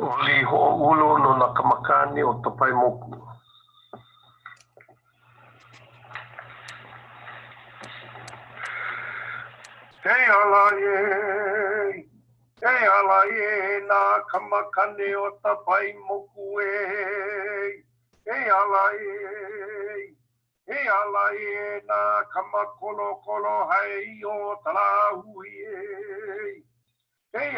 Oli ho'ulo no nakamakani o tapai moku. Hey ala ye na kamakani o tapai moku e. Hey ala ye na kamakolo kolo hai o talahui e. Hey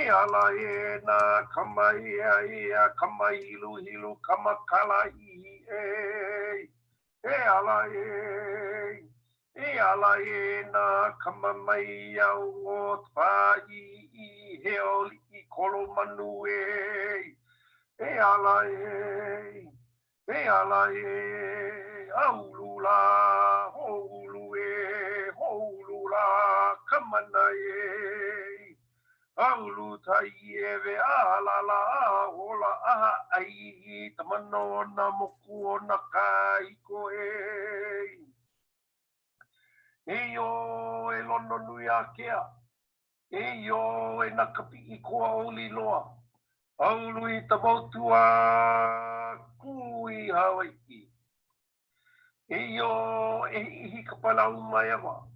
ala ye na kamai ia kamai hilu kamakala I e. Hey ala ye na kamamai au o pai I heoli I kolo manu e. Hey ala ye aulula houlu e houlula kamana e. Aulu tai ewe alala ola aha ai tamano na moku o na kaiko e. Eyo e lono nui a kea. Eyo e nakapi I koa oli loa. Aulu I tamautua kui Hawaiʻi. Eyo e ihi kapalau mai awa.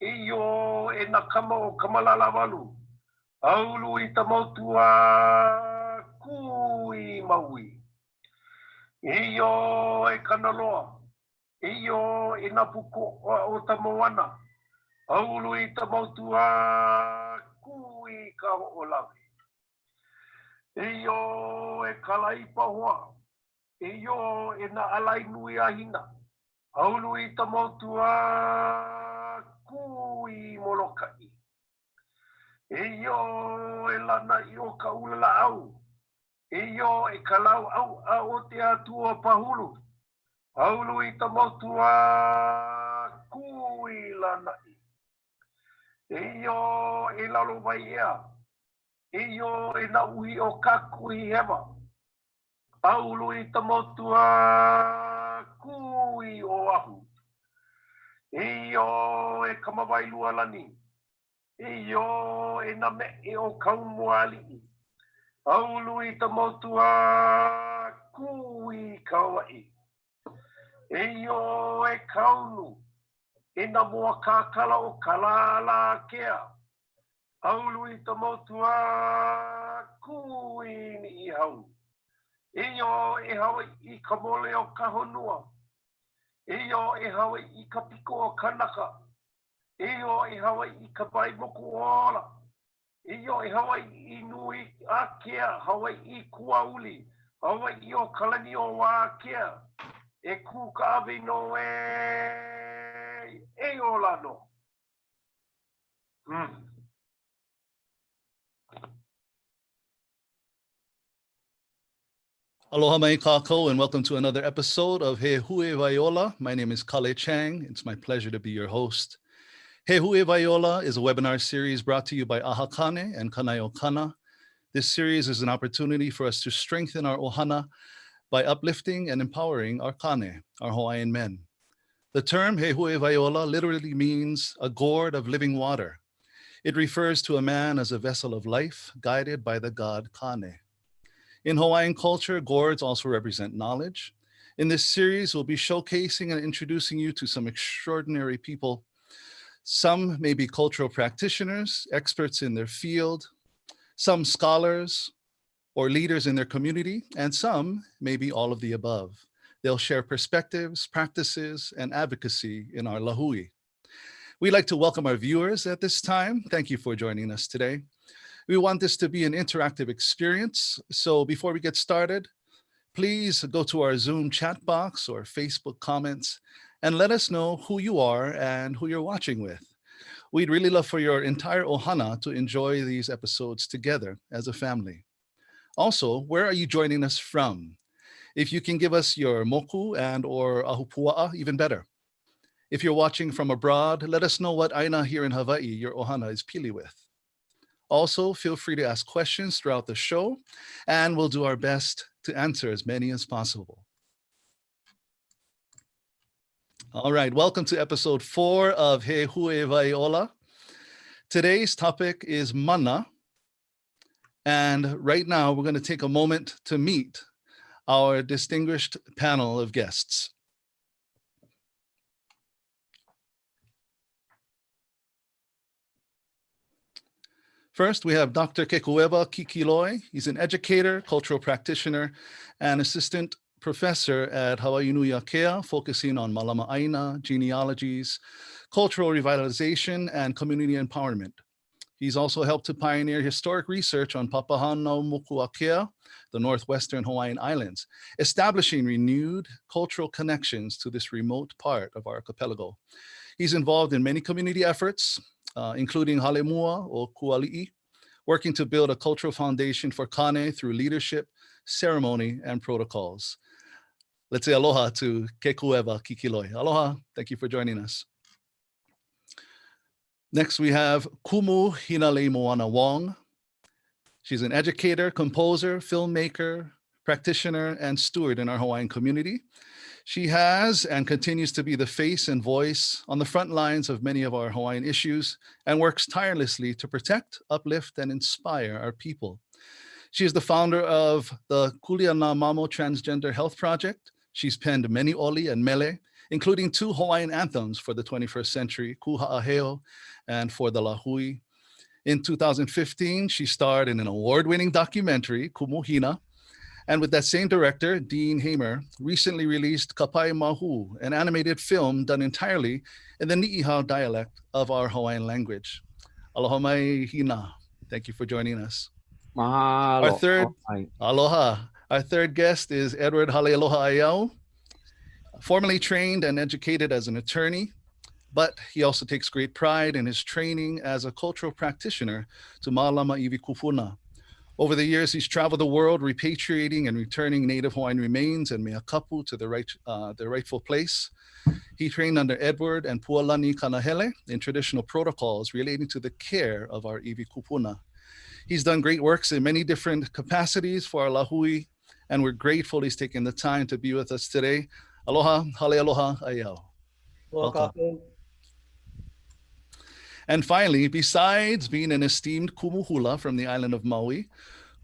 Eyo e nakama o kamalala walu. Aulu I tamautua kui maui. Eyo e kanaloa. Eyo e napuko o tamoana. Aulu I tamautua kui ka hoʻolawe. Eyo e kalaipa hoa. Eyo e na alai nui a hina. Aulu I tamautua kui molokai. Eyo e lana I o ka ulala au. Eyo e kalau au o te atua pahulu. Aulu I tamautua kui lana I. Eyo e lalo vai ea. Eyo e na uhi o kaku I hewa. Aulu I tamautua kui o ahu. Eyo e kamawailua lani. Eyo e na me e o kaumuali. Aulu I tamautua kui kawai. Eyo e kaunu. E na mua kakala o kalala kea. Aulu I tamautua kui ni I hau. Eyo e Hawaiʻi ka mole o ka honua. Eyo e Hawaiʻi ka piko o kanaka. Eyo e Hawaiʻi ka pai moku ola. Eyo e Hawaiʻi nui a kea. Hawaiʻi kuauli. Hawaiʻi o kalani o wā kea. E ku ka awe no e ola no. Aloha mai kākou and welcome to another episode of Huewai Ola. My name is Kale Chang. It's my pleasure to be your host. Huewai Ola is a webinar series brought to you by Ahakane and Kanaiokana. This series is an opportunity for us to strengthen our ohana by uplifting and empowering our kane, our Hawaiian men. The term Huewai Ola literally means a gourd of living water. It refers to a man as a vessel of life guided by the god Kane. In Hawaiian culture, gourds also represent knowledge. In this series, we'll be showcasing and introducing you to some extraordinary people. Some may be cultural practitioners, experts in their field, some scholars or leaders in their community, and some may be all of the above. They'll share perspectives, practices, and advocacy in our lahui. We'd like to welcome our viewers at this time. Thank you for joining us today. We want this to be an interactive experience. So before we get started, please go to our Zoom chat box or Facebook comments and let us know who you are and who you're watching with. We'd really love for your entire ohana to enjoy these episodes together as a family. Also, where are you joining us from? If you can give us your moku and or ahupua'a, even better. If you're watching from abroad, let us know what aina here in Hawaii your ohana is pili with. Also, feel free to ask questions throughout the show, and we'll do our best to answer as many as possible. All right, welcome to episode 4 of Huewai Ola. Today's topic is mana, And right now, we're going to take a moment to meet our distinguished panel of guests. First, we have Dr. Kekuewa Kikiloi. He's an educator, cultural practitioner, and assistant professor at Hawaiiʻs, focusing on Malama Aina, genealogies, cultural revitalization, and community empowerment. He's also helped to pioneer historic research on Papahanaumokuakea, the northwestern Hawaiian Islands, establishing renewed cultural connections to this remote part of our archipelago. He's involved in many community efforts, including Halemua o Kuali'i, working to build a cultural foundation for Kane through leadership, ceremony, and protocols. Let's say aloha to Kekuewa Kikiloi. Aloha, thank you for joining us. Next, we have Kumu Hinaleimoana Wong. She's an educator, composer, filmmaker, practitioner, and steward in our Hawaiian community. She has and continues to be the face and voice on the front lines of many of our Hawaiian issues and works tirelessly to protect, uplift, and inspire our people. She is the founder of the Kuleana Mamo Transgender Health Project. She's penned many oli and mele, including 2 Hawaiian anthems for the 21st century, Ku Ha'aheo and For the Lahui. In 2015, she starred in an award-winning documentary, Kumu Hina, and with that same director, Dean Hamer, recently released Kapai Mahu, an animated film done entirely in the Ni'ihau dialect of our Hawaiian language. Aloha mai hina. Thank you for joining us. Mahalo. Aloha. Our third guest is Edward Halealoha Ayau, formerly trained and educated as an attorney, but he also takes great pride in his training as a cultural practitioner to Mālama Iwi Kupuna. Over the years, he's traveled the world, repatriating and returning Native Hawaiian remains and mea kapu to their rightful place. He trained under Edward and Pualani Kanahele in traditional protocols relating to the care of our Iwi Kupuna. He's done great works in many different capacities for our lahui, and we're grateful he's taken the time to be with us today. Aloha, Halealoha, Ayau. Welcome. And finally, besides being an esteemed kumuhula from the island of Maui,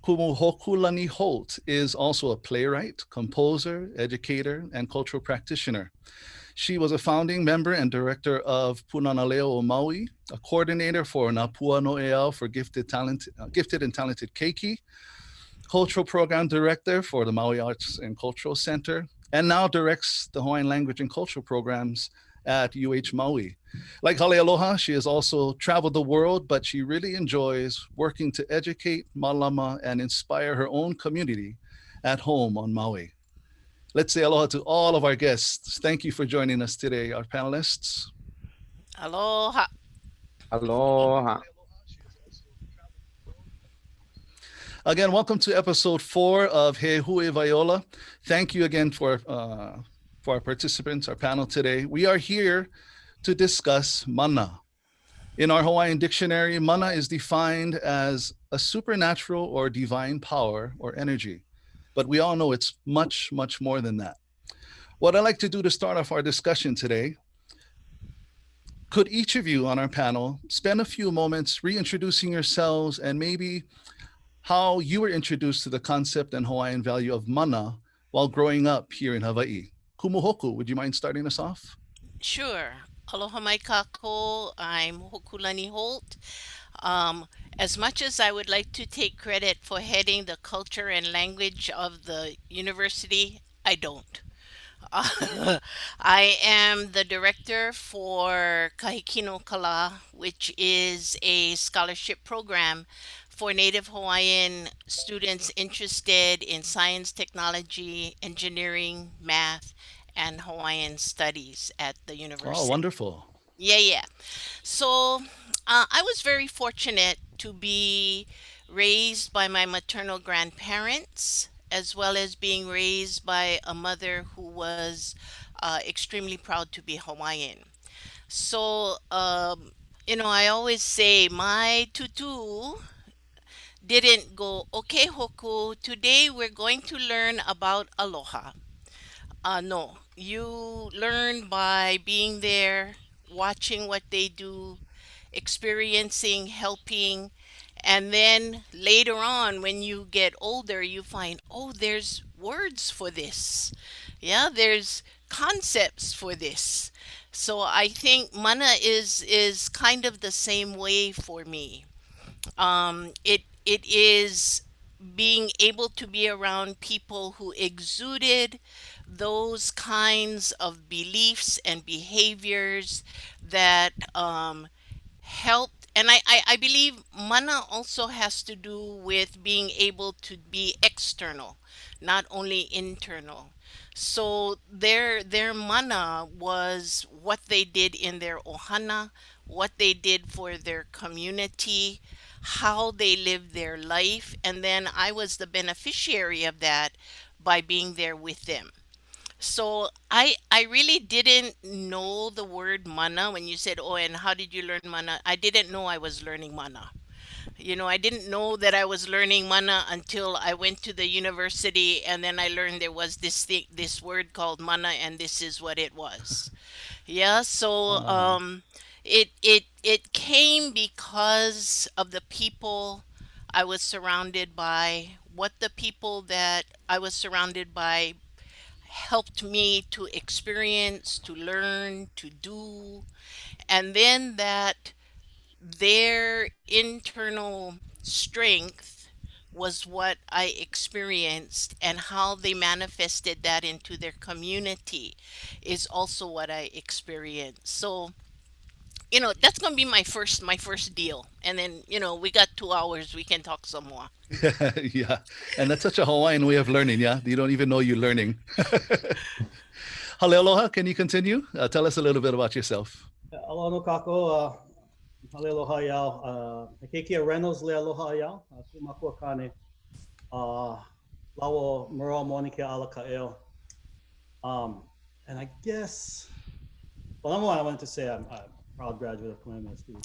Hōkūlani Holt is also a playwright, composer, educator, and cultural practitioner. She was a founding member and director of Punanaleo o Maui, a coordinator for Napua no Ayau for gifted and talented keiki, cultural program director for the Maui Arts and Cultural Center, and now directs the Hawaiian language and cultural programs at UH Maui. Like Halealoha, she has also traveled the world, but she really enjoys working to educate, malama, and inspire her own community at home on Maui. Let's say aloha to all of our guests. Thank you for joining us today, our panelists. Aloha. Aloha. Again, welcome to episode 4 of Huewai Ola. Thank you again for our participants, our panel today. We are here to discuss mana. In our Hawaiian dictionary, mana is defined as a supernatural or divine power or energy. But we all know it's much, much more than that. What I'd like to do to start off our discussion today, could each of you on our panel spend a few moments reintroducing yourselves and maybe how you were introduced to the concept and Hawaiian value of mana while growing up here in Hawaii? Kumuhoku, would you mind starting us off? Sure. Aloha mai kako. I'm Hōkūlani Holt. As much as I would like to take credit for heading the culture and language of the university, I don't. I am the director for Kahikino Kala, which is a scholarship program for Native Hawaiian students interested in science, technology, engineering, math, and Hawaiian studies at the university. Oh, wonderful. Yeah. So I was very fortunate to be raised by my maternal grandparents, as well as being raised by a mother who was extremely proud to be Hawaiian. So, I always say my tutu didn't go, okay, Hoku, today we're going to learn about aloha. No, you learn by being there, watching what they do, experiencing, helping, And then later on, when you get older, you find, oh, there's words for this. Yeah, there's concepts for this. So I think mana is kind of the same way for me. It is being able to be around people who exuded those kinds of beliefs and behaviors that helped. And I believe mana also has to do with being able to be external, not only internal. So their mana was what they did in their ohana, what they did for their community, how they lived their life, and then I was the beneficiary of that by being there with them. So I really didn't know the word mana when you said, "Oh, and how did you learn mana?" I didn't know I was learning mana. I didn't know that I was learning mana until I went to the university, and then I learned there was this word called mana, and this is what it was. Yeah, so it came because of the people I was surrounded by, what the people that I was surrounded by helped me to experience, to learn, to do, and then that their internal strength was what I experienced, and how they manifested that into their community is also what I experienced. So, that's going to be my first deal. And then, we got 2 hours, we can talk some more. Yeah. And that's such a Hawaiian way of learning. Yeah. You don't even know you're learning. Halealoha, can you continue? Tell us a little bit about yourself. Aloha no kako, Halealoha Ayau, Hekekia Reynolds le Aloha Ayau, Kumakua Kane, Lawo Mura Monike Ala Ka'eo. And I guess, well, number one, I wanted to say I'm a proud graduate of Kamehameha School.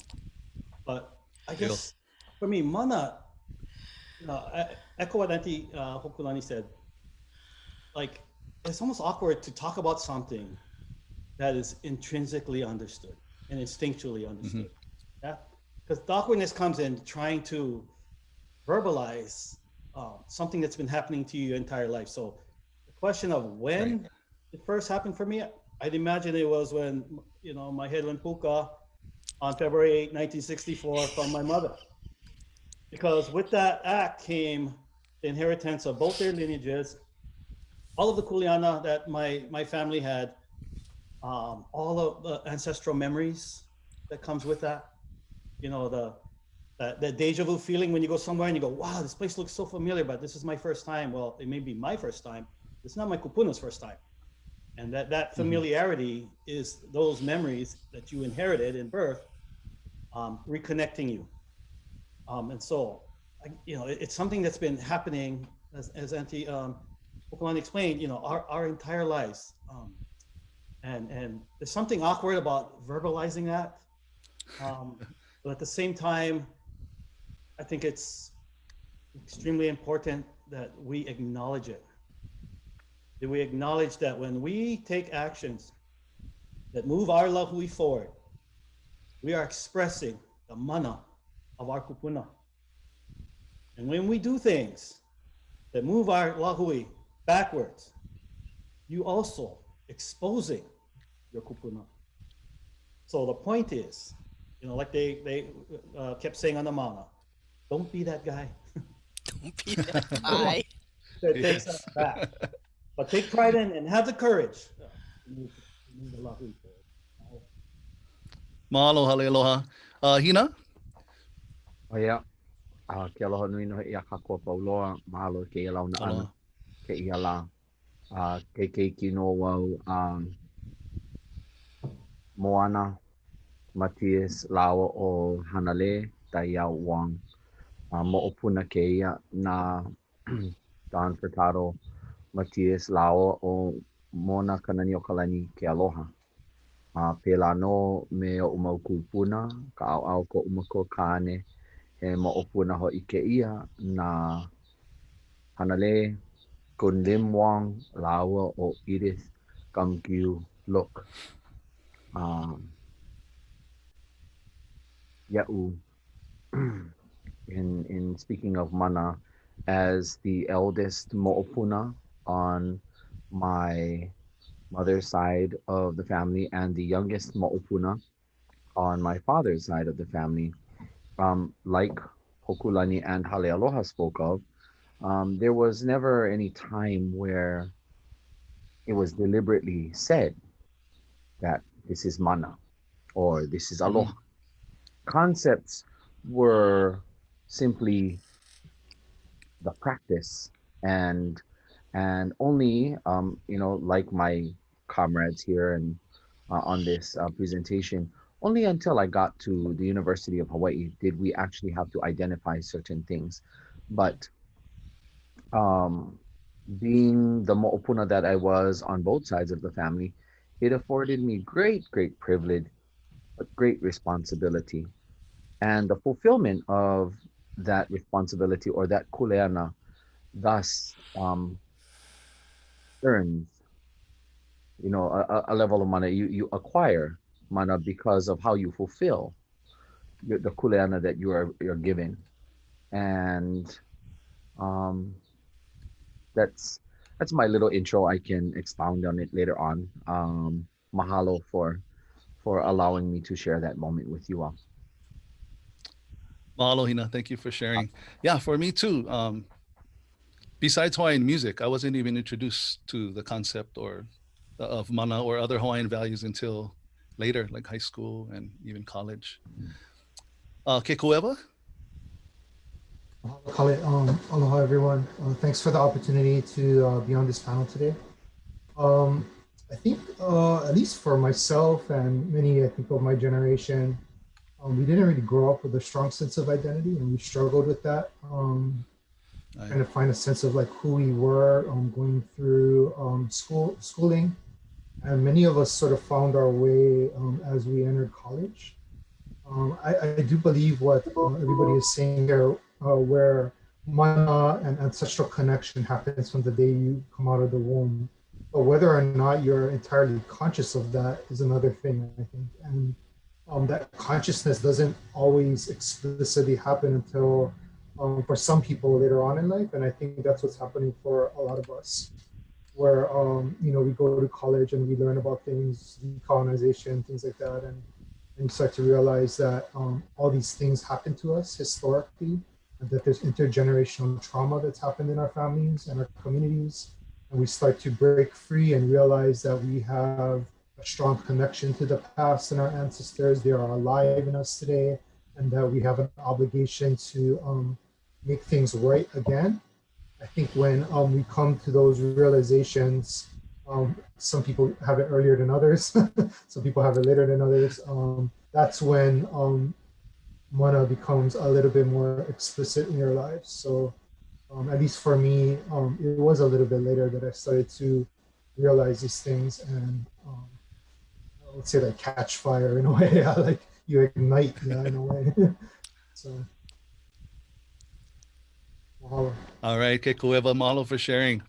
But I guess for me, mana, echo what Auntie Hōkūlani said, like, it's almost awkward to talk about something that is intrinsically understood and instinctually understood. Yeah, because the awkwardness comes in trying to verbalize something that's been happening to you your entire life. So the question of when it first happened for me, I'd imagine it was when, my headland puka on February 8, 1964 from my mother. Because with that act came the inheritance of both their lineages, all of the kuleana that my family had, all of the ancestral memories that comes with that, the deja vu feeling when you go somewhere and you go, wow, this place looks so familiar, but this is my first time. Well, it may be my first time. It's not my kupuna's first time. And that familiarity is those memories that you inherited in birth, reconnecting you. And so, it's something that's been happening, as Auntie Hōkūlani explained, our entire lives. And there's something awkward about verbalizing that. But at the same time, I think it's extremely important that we acknowledge it. That we acknowledge that when we take actions that move our lahui forward, we are expressing the mana of our kupuna. And when we do things that move our lahui backwards, you also exposing your kupuna. So the point is, like they kept saying on the mana, don't be that guy. Don't be that guy. That takes us back. But take pride in and have the courage to move the lahui forward. Mahalo, halealoha. Hina? Oia, ke aloha nui no ia kako pauloa, mahalo ke ia launa ana, ke ia la, ke kino wau, Moana, Matias, Lawa o Hanale, Ayau Wong, Mo'opuna ke ia na Don Furtado, Matias, Lawa o Mona Kanani o Kalani ke aloha. Pela no me o umaukupuna, ka au ko umako kane, he mo'opuna ho ike ia na Hanale, Kunlim Wong, Lawa o Edith, Kamkiu Look. Ya'u in speaking of mana, as the eldest mo'opuna on my mother's side of the family and the youngest mo'opuna on my father's side of the family. Like Hōkūlani and Halealoha spoke of, there was never any time where it was deliberately said that this is mana or this is aloha. Concepts were simply the practice, and only like my comrades here and on this presentation, only until I got to the University of Hawaii did we actually have to identify certain things. But um, being the mo'opuna that I was on both sides of the family, it afforded me great privilege, but great responsibility. And the fulfillment of that responsibility or that kuleana thus earns, a level of mana. You acquire mana because of how you fulfill the kuleana that you're given. And um, that's my little intro. I can expound on it later on. Mahalo for allowing me to share that moment with you all. Malo Hina, thank you for sharing. Yeah, for me too. Besides Hawaiian music, I wasn't even introduced to the concept or of mana or other Hawaiian values until later, like high school and even college. Kekuewa? Aloha, everyone. Thanks for the opportunity to be on this panel today. I think, at least for myself and many, I think, of my generation, we didn't really grow up with a strong sense of identity, and we struggled with that. Trying to find a sense of like who we were, going through schooling, and many of us sort of found our way as we entered college. I do believe what everybody is saying here, where mana and ancestral connection happens from the day you come out of the womb. But whether or not you're entirely conscious of that is another thing, I think. And that consciousness doesn't always explicitly happen until, for some people later on in life. And I think that's what's happening for a lot of us, where, we go to college and we learn about things, decolonization, things like that. And you start to realize that all these things happen to us historically, and that there's intergenerational trauma that's happened in our families and our communities. And we start to break free and realize that we have a strong connection to the past and our ancestors. They are alive in us today, and that we have an obligation to make things right again. I think when we come to those realizations, some people have it earlier than others. Some people have it later than others. That's when mana becomes a little bit more explicit in your lives. So at least for me, it was a little bit later that I started to realize these things, and let's say like catch fire in a way. Like you ignite, yeah, in a way. So mahalo. All right, Kekuewa, Malo for sharing.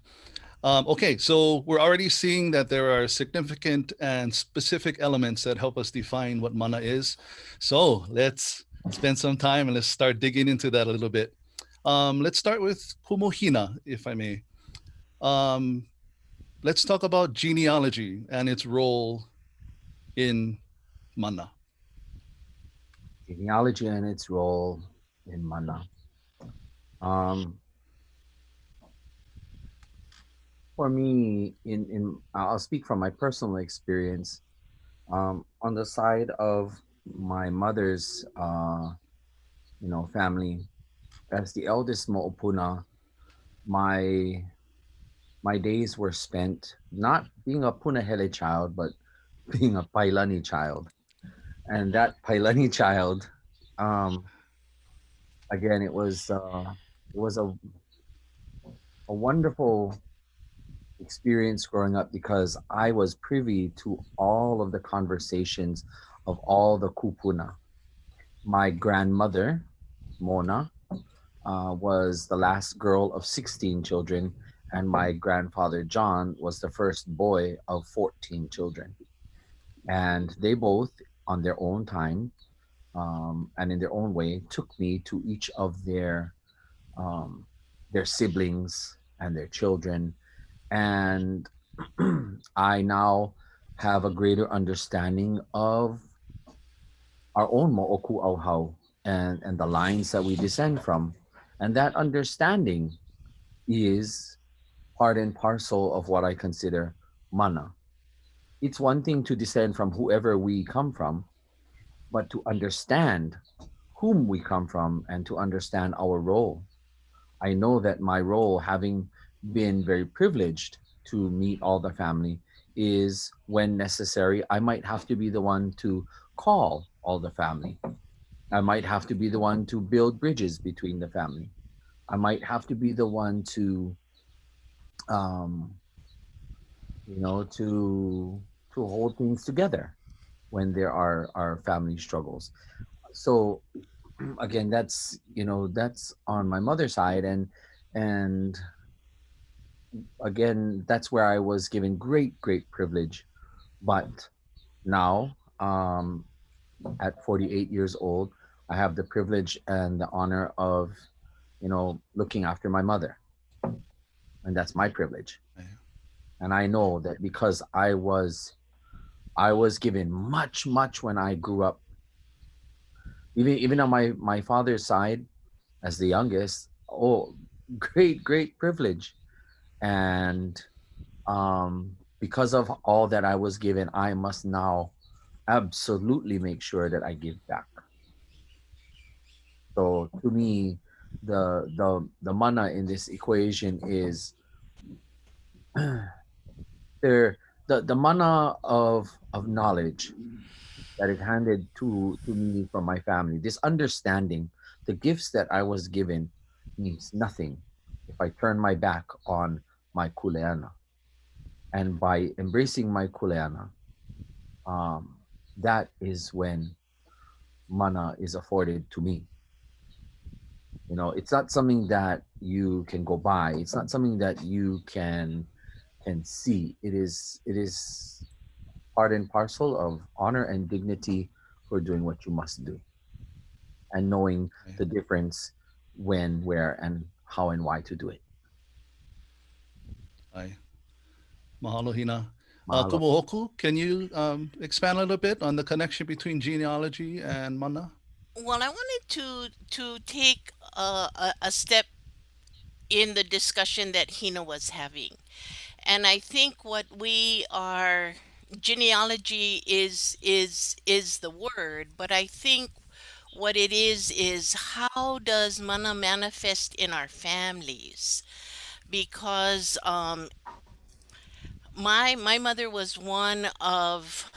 Okay, so we're already seeing that there are significant and specific elements that help us define what mana is. So let's spend some time and let's start digging into that a little bit. Let's start with Kumu Hina, if I may. Let's talk about genealogy and its role in mana. Genealogy and its role in mana. For me, I'll speak from my personal experience. On the side of my mother's, family, as the eldest mo'opuna, my days were spent not being a punahele child, but being a pailani child. And that pailani child, again, it was a wonderful experience growing up, because I was privy to all of the conversations of all the kupuna. My grandmother, Mona, was the last girl of 16 children, and my grandfather, John, was the first boy of 14 children. And they both, on their own time, and in their own way took me to each of um, their siblings and their children, and I now have a greater understanding of our own mo'oku auhau and the lines that we descend from, and that understanding is part and parcel of what I consider mana. It's one thing to descend from whoever we come from, but to understand whom we come from and to understand our role. I know that my role, having been very privileged to meet all the family, is when necessary, I might have to be the one to call all the family. I might have to be the one to build bridges between the family. I might have to be the one to, um, to hold things together when there are family struggles. So again, that's on my mother's side, and again, that's where I was given great privilege. But now, at 48 years old, I have the privilege and the honor of, looking after my mother, and that's my privilege. And I know that because I was given much when I grew up, even on my father's side as the youngest. Oh, great privilege, and because of all that I was given, I must now absolutely make sure that I give back. So to me, the mana in this equation is there the mana of knowledge that is handed to me from my family. This understanding, the gifts that I was given means nothing if I turn my back on my kuleana. And by embracing my kuleana, um, that is when mana is afforded to me. It's not something that you can go by. It's not something that you can see. It is part and parcel of honor and dignity for doing what you must do, and knowing the difference when, where, and how and why to do it. Ai. Mahalo Hina. Mahalo. Kumohoku, can you expand a little bit on the connection between genealogy and mana? Well, I wanted to take a step in the discussion that Hina was having. And I think what we are genealogy is the word, but I think what it is how does mana manifest in our families? Because my mother was one of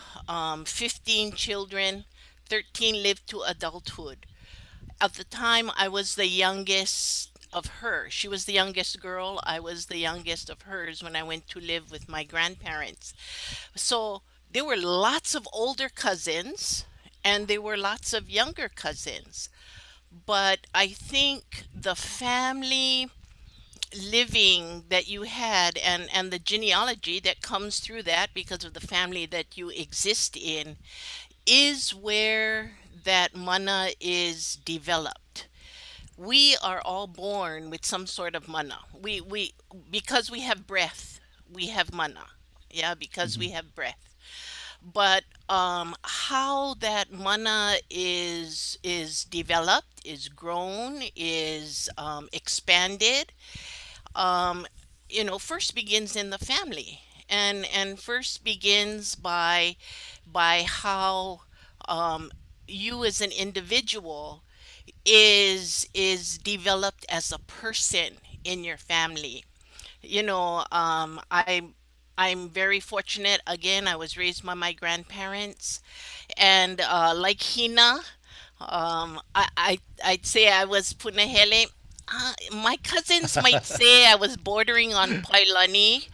15 children. 13 lived to adulthood. At the time, I was the youngest of her. She was the youngest girl. I was the youngest of hers when I went to live with my grandparents. So there were lots of older cousins and there were lots of younger cousins. But I think the family living that you had and the genealogy that comes through that because of the family that you exist in is where that mana is developed. We are all born with some sort of mana. We because we have breath, we have mana. Yeah, because we Hmm. have breath. But how that mana is developed, is grown, is expanded, um, first begins in the family, and first begins by how um, you as an individual is developed as a person in your family. I'm very fortunate. Again, I was raised by my grandparents, and like Hina, I'd say I was Punahele. My cousins might say I was bordering on Pailani,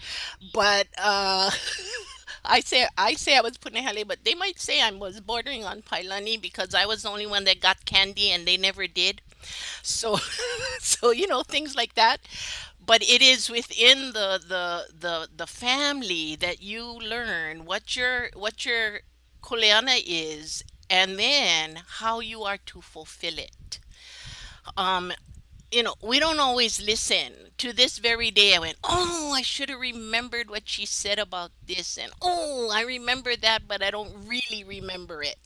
but I say I was Punahele, but they might say I was bordering on Pailani because I was the only one that got candy and they never did. So, so things like that. But it is within the family that you learn what your kuleana is, and then how you are to fulfill it. Um, we don't always listen. To this very day, I went, oh, I should have remembered what she said about this, and oh, I remember that, but I don't really remember it.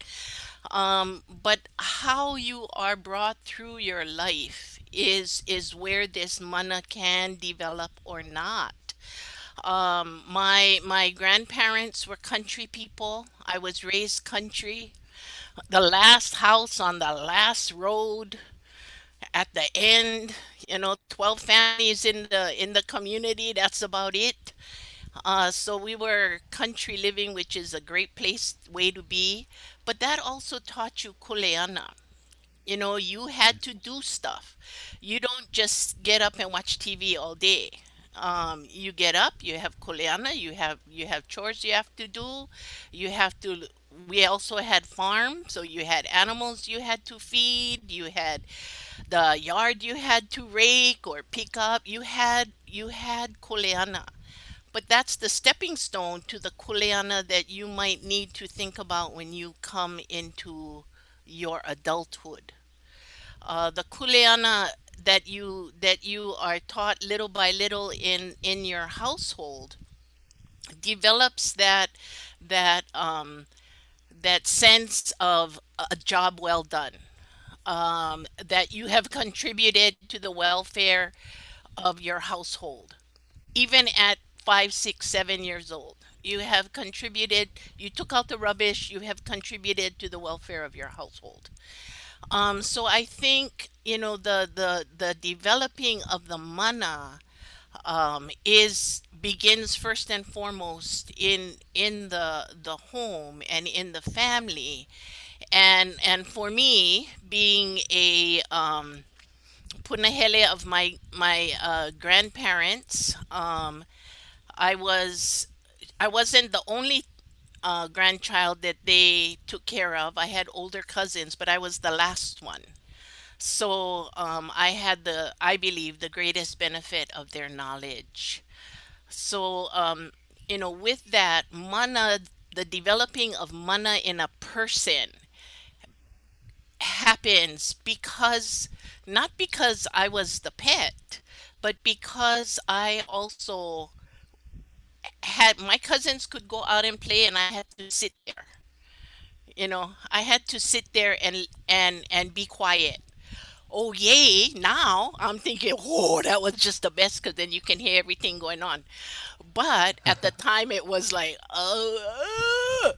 But how you are brought through your life is where this mana can develop or not. My grandparents were country people. I was raised country. The last house on the last road at the end, 12 families in the community, that's about it. So we were country living, which is a great place way to be, but that also taught you kuleana. You had to do stuff. You don't just get up and watch TV all day. You get up, you have kuleana, you have chores you have to do. You have to We also had farm, so you had animals you had to feed, you had the yard you had to rake or pick up. You had kuleana. But that's the stepping stone to the kuleana that you might need to think about when you come into your adulthood. The kuleana that you are taught little by little in your household develops that sense of a job well done, that you have contributed to the welfare of your household, even at 5, 6, 7 years old. You have contributed, you took out the rubbish, you have contributed to the welfare of your household. So I think, the developing of the mana is begins first and foremost in the home and in the family. And for me, being a punahele of my grandparents, I was I wasn't the only grandchild that they took care of. I had older cousins, but I was the last one. So I had I believe, the greatest benefit of their knowledge. So, with that, mana, the developing of mana in a person happens because, not because I was the pet, but because I also had my cousins could go out and play and I had to sit there. I had to sit there and be quiet. Oh, yay. Now I'm thinking, oh, that was just the best because then you can hear everything going on. But at the time, it was like, I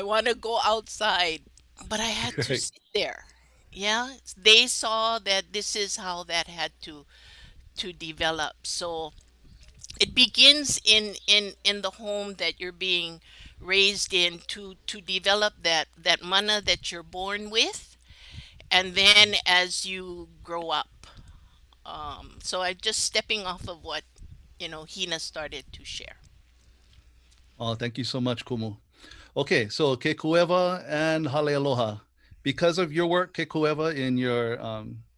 want to go outside. But I had to Right. sit there. Yeah. They saw that this is how that had to develop. So it begins in the home that you're being raised in to develop that mana that you're born with, and then as you grow up. So I'm just stepping off of what Hina started to share. Oh, thank you so much, Kumu. Okay, so Kekuewa and Halealoha. Because of your work, Kekuewa, in your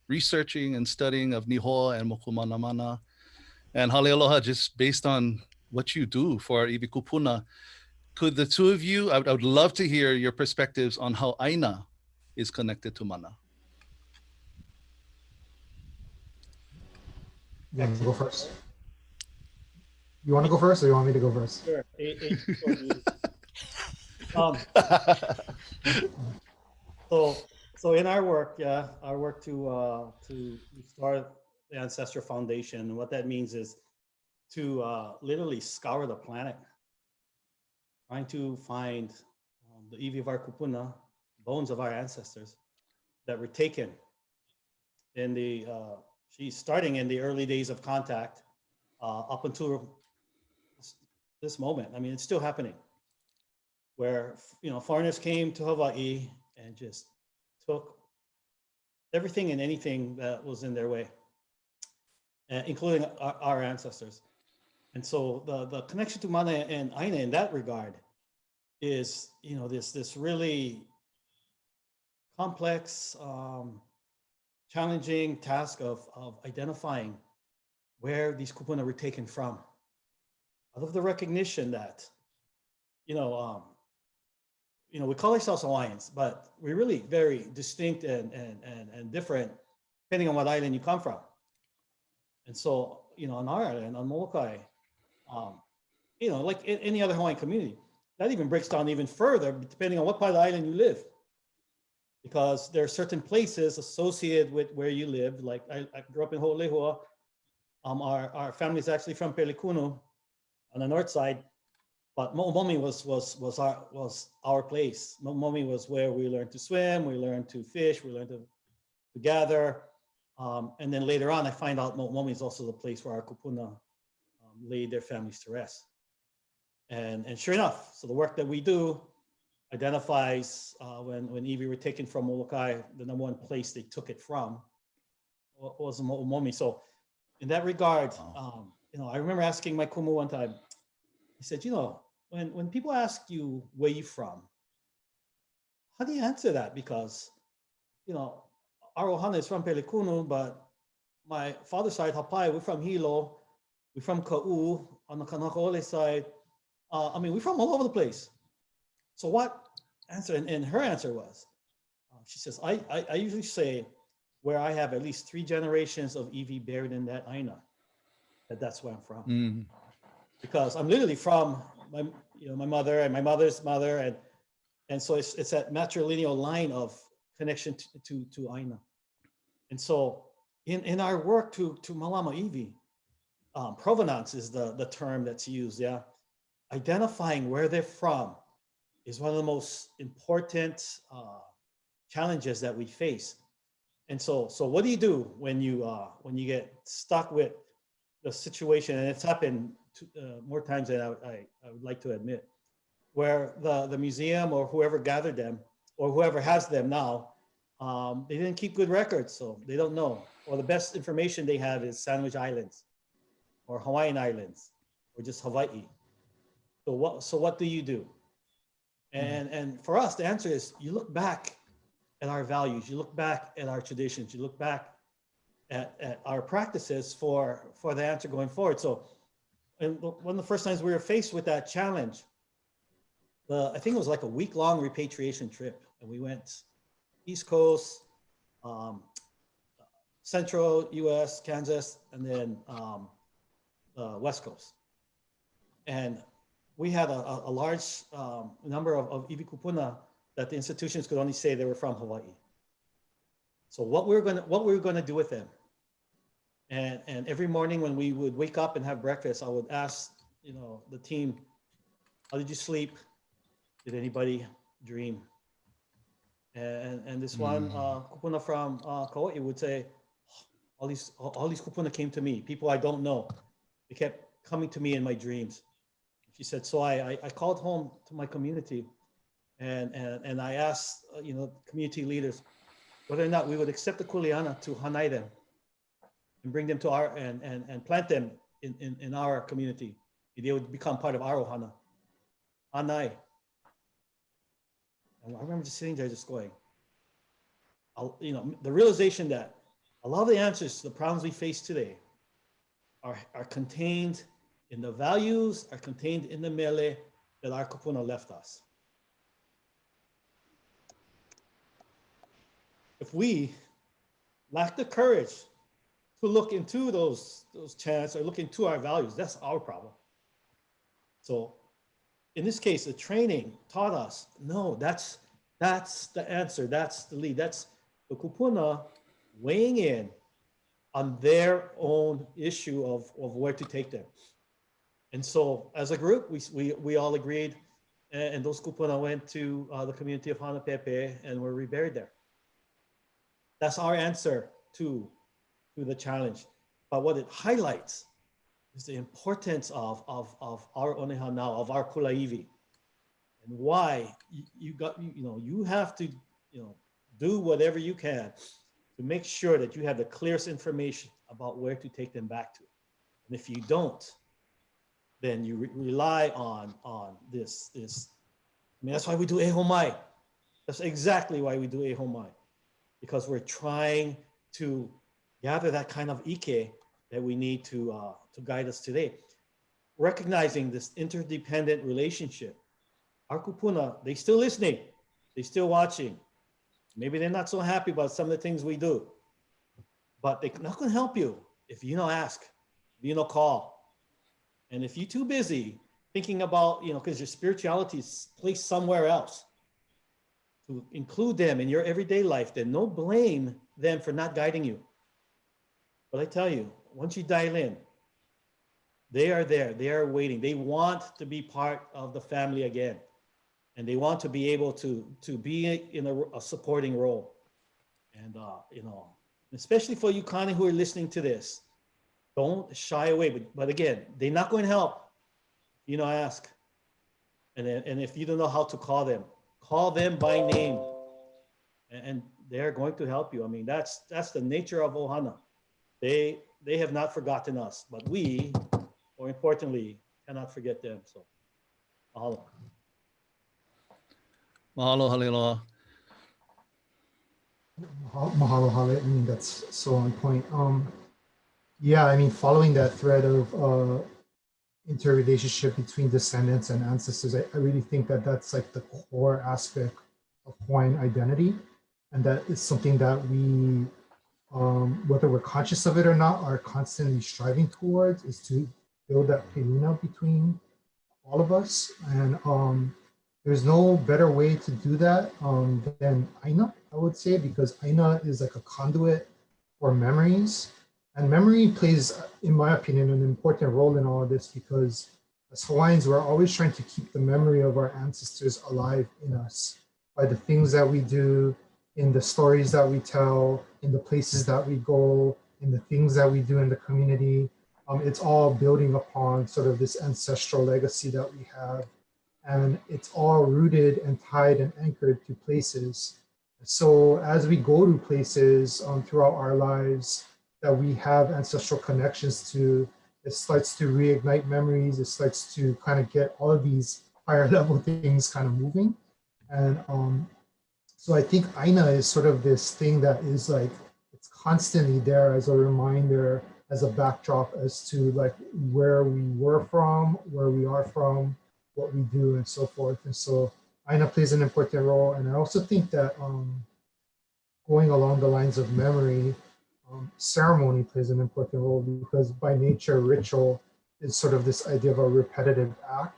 researching and studying of Nihoa and Mokumanamana, and Halealoha, just based on what you do for Ivikupuna, could the two of you, I would love to hear your perspectives on how Aina is connected to Mana. You want to go first? You want to go first, or you want me to go first? Sure. Um, so in our work, to start the Ancestor Foundation, what that means is to literally scour the planet, trying to find the iwi of our kupuna, bones of our ancestors that were taken in the she's starting in the early days of contact up until this moment. I mean, it's still happening, where foreigners came to Hawaii and just took everything and anything that was in their way, including our ancestors. And so the connection to Mana and Aina in that regard is, this really complex, challenging task of identifying where these kupuna were taken from. Out of the recognition that, we call ourselves Hawaiians, but we're really very distinct and different depending on what island you come from. And so, on our island, on Molokai, like any other Hawaiian community, that even breaks down even further depending on what part of the island you live. Because there are certain places associated with where you live. Like I grew up in Ho'olehua. Our family is actually from Pelekunu on the north side, but Mo'omomi was our place. Mo'omomi was where we learned to swim, we learned to fish, we learned to gather. And then later on, I find out Mo'omomi is also the place where our kupuna laid their families to rest. And sure enough, so the work that we do identifies when iwi were taken from Molokai, the number one place they took it from was Mo'omomi. So in that regard, I remember asking my kumu one time, he said, when people ask you where you from, how do you answer that? Because, our ohana is from Pelekunu, but my father's side, Hapai, we're from Hilo, we're from Ka'u, on the Kanakaole side. We're from all over the place. So what answer, and her answer was, she says, I usually say where I have at least 3 generations of iwi buried in that aina, that's where I'm from. Mm. Because I'm literally from my mother and my mother's mother, and so it's that matrilineal line of connection to aina. And so in our work to malama iwi, provenance is the term that's used. Yeah, identifying where they're from is one of the most important challenges that we face. And so what do you do when you get stuck with the situation? And it's happened more times than I would like to admit, where the museum or whoever gathered them or whoever has them now, they didn't keep good records, so they don't know. Or the best information they have is Sandwich Islands or Hawaiian Islands or just Hawaii. So what do you do? And for us, the answer is you look back at our values, you look back at our traditions, you look back at our practices for the answer going forward. So, and one of the first times we were faced with that challenge, I think it was like a week-long repatriation trip, and we went East Coast, Central U.S., Kansas, and then West Coast. And we had a large number of iwi kupuna that the institutions could only say they were from Hawaii. So what we were gonna do with them, and every morning when we would wake up and have breakfast, I would ask the team, how did you sleep? Did anybody dream? And this one kupuna from Kauai would say, all these kupuna came to me, people I don't know. They kept coming to me in my dreams. She said, so I called home to my community and I asked community leaders whether or not we would accept the kuleana to hanai them and bring them to our and plant them in our community. They would become part of our ohana. Hanai. And I remember just sitting there just going, the realization that a lot of the answers to the problems we face today are contained in the values, are contained in the mele that our kupuna left us. If we lack the courage to look into those chants or look into our values, that's our problem. So in this case, the training taught us, no, that's the answer, that's the lead, that's the kupuna weighing in on their own issue of where to take them. And so as a group, we all agreed, and those kupuna went to the community of Hanapepe and were reburied there. That's our answer to the challenge. But what it highlights is the importance of our oneha now, of our kulaiwi, and why you have to do whatever you can to make sure that you have the clearest information about where to take them back to. And if you don't, then you rely on this. That's why we do ehomai. That's exactly why we do ehomai, because we're trying to gather that kind of ike that we need to guide us today. Recognizing this interdependent relationship our kupuna, they still listening, they still watching. Maybe they're not so happy about some of the things we do, but they're not going to help you if you don't ask, if you don't call. And if you're too busy thinking about, because your spirituality is placed somewhere else, to include them in your everyday life, then no blame them for not guiding you. But I tell you, once you dial in, they are there, they are waiting. They want to be part of the family again. And they want to be able to be in a supporting role. And, especially for you, Connie, who are listening to this, don't shy away. But again, they're not going to help. Ask. And if you don't know how to call them by name. And they're going to help you. I mean, that's the nature of Ohana. They have not forgotten us, but we, more importantly, cannot forget them. So, mahalo. Mahalo, Halealoha. Mahalo, Hale. I mean, that's so on point. Yeah, I mean, following that thread of interrelationship between descendants and ancestors, I really think that that's like the core aspect of Hawaiian identity, and that is something that we, whether we're conscious of it or not, are constantly striving towards, is to build that pilina between all of us. And there's no better way to do that than Aina, I would say, because Aina is like a conduit for memories. And memory plays, in my opinion, an important role in all of this, because as Hawaiians, we're always trying to keep the memory of our ancestors alive in us by the things that we do, in the stories that we tell, in the places that we go, in the things that we do in the community. It's all building upon sort of this ancestral legacy that we have. And it's all rooted and tied and anchored to places. So as we go to places throughout our lives that we have ancestral connections to, it starts to reignite memories. It starts to kind of get all of these higher level things kind of moving. And so I think Aina is sort of this thing that is like, it's constantly there as a reminder, as a backdrop as to like where we were from, where we are from, what we do, and so forth. And so Aina plays an important role. And I also think that going along the lines of memory, ceremony plays an important role, because by nature, ritual is sort of this idea of a repetitive act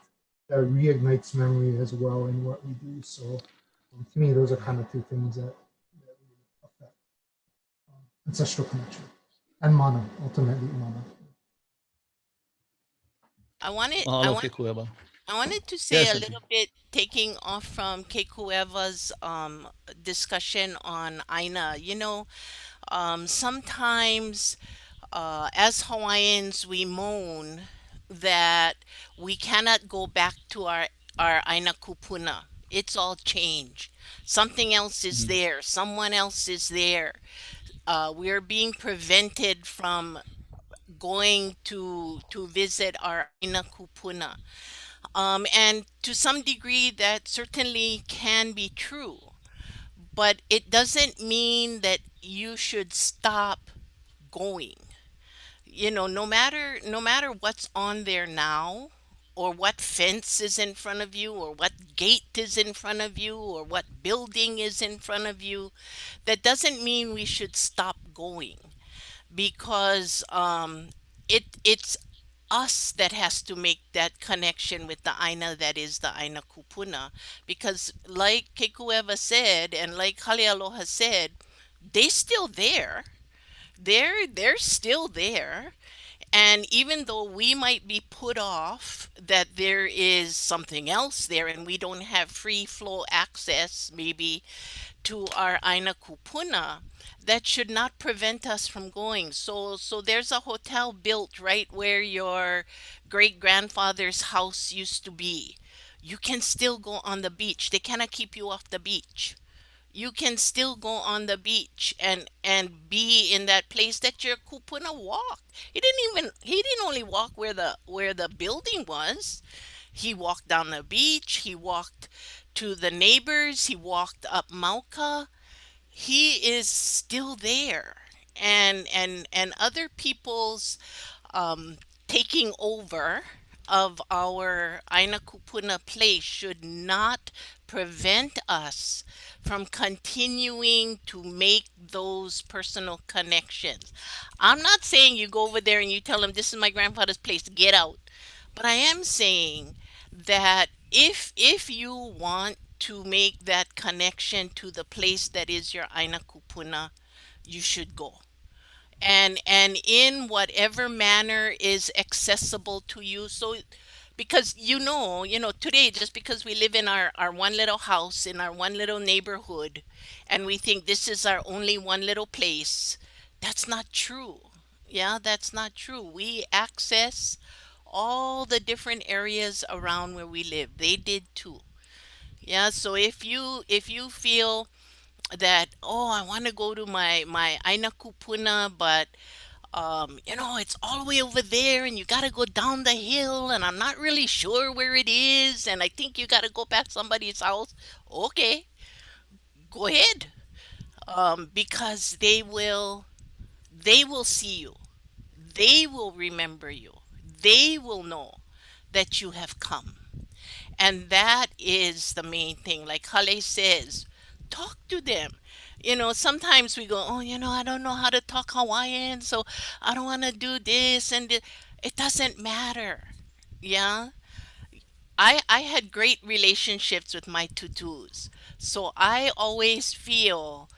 that reignites memory as well in what we do. So to me, those are kind of two things that affect ancestral connection and mana, ultimately mana. I wanted I Mahalo, want Kekuewa. I wanted to say Yes, a Auntie. little bit, taking off from Kekuewa's discussion on Aina. Sometimes as Hawaiians, we moan that we cannot go back to our Aina Kupuna. It's all changed. Something else is Mhm. there. Someone else is there. We're being prevented from going to visit our Aina Kupuna. And to some degree, that certainly can be true, but it doesn't mean that you should stop going. No matter what's on there now, or what fence is in front of you, or what gate is in front of you, or what building is in front of you, that doesn't mean we should stop going, because it's us that has to make that connection with the Aina that is the Aina Kupuna. Because like Kekuewa said, and like Halealoha said, they still there. They're still there. And even though we might be put off that there is something else there and we don't have free flow access maybe to our Aina Kupuna, that should not prevent us from going. So there's a hotel built right where your great grandfather's house used to be. You can still go on the beach. They cannot keep you off the beach. You can still go on the beach and be in that place that your kupuna walked. He didn't only walk where the building was. He walked down the beach, he walked to the neighbors, he walked up Mauka. He is still there. And other people's um taking over of our Aina Kupuna place should not prevent us from continuing to make those personal connections. I'm not saying you go over there and you tell them this is my grandfather's place, get out. But I am saying that if you want to make that connection to the place that is your Aina Kupuna, you should go, and in whatever manner is accessible to you. So because today, just because we live in our one little house in our one little neighborhood and we think this is our only one little place, that's not true. Yeah, that's not true. We access all the different areas around where we live. They did too. Yeah, so if you feel that, oh, I want to go to my Aina Kupuna, but it's all the way over there and you got to go down the hill and I'm not really sure where it is and I think you got to go past somebody's house. Okay, go ahead. Because they will see you. They will remember you. They will know that you have come. And that is the main thing. Like Hale says, talk to them. Sometimes we go, oh, I don't know how to talk Hawaiian, so I don't want to do this. It doesn't matter. Yeah. I had great relationships with my tutus. So I always feel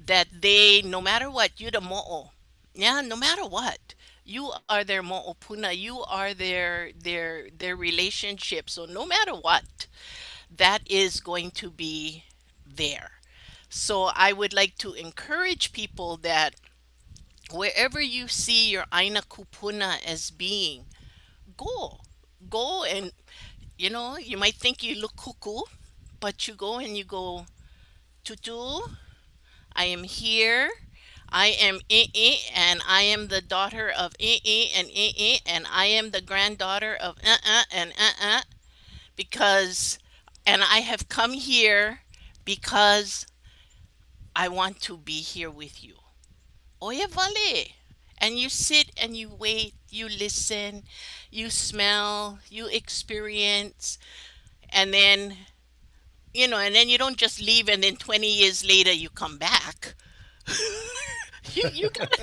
that they, no matter what, you the mo'o. Yeah, no matter what. You are their mo'opuna. You are their relationship. So no matter what, that is going to be there. So I would like to encourage people that wherever you see your Aina Kupuna as being, go. Go, and you might think you look cuckoo, but you go and you go, Tutu, I am here. I am Ii, and I am the daughter of Ii and Ii, and I am the granddaughter of and because, and I have come here because I want to be here with you. Oye vale. And you sit and you wait, you listen, you smell, you experience, and then you don't just leave and then 20 years later you come back. You gotta,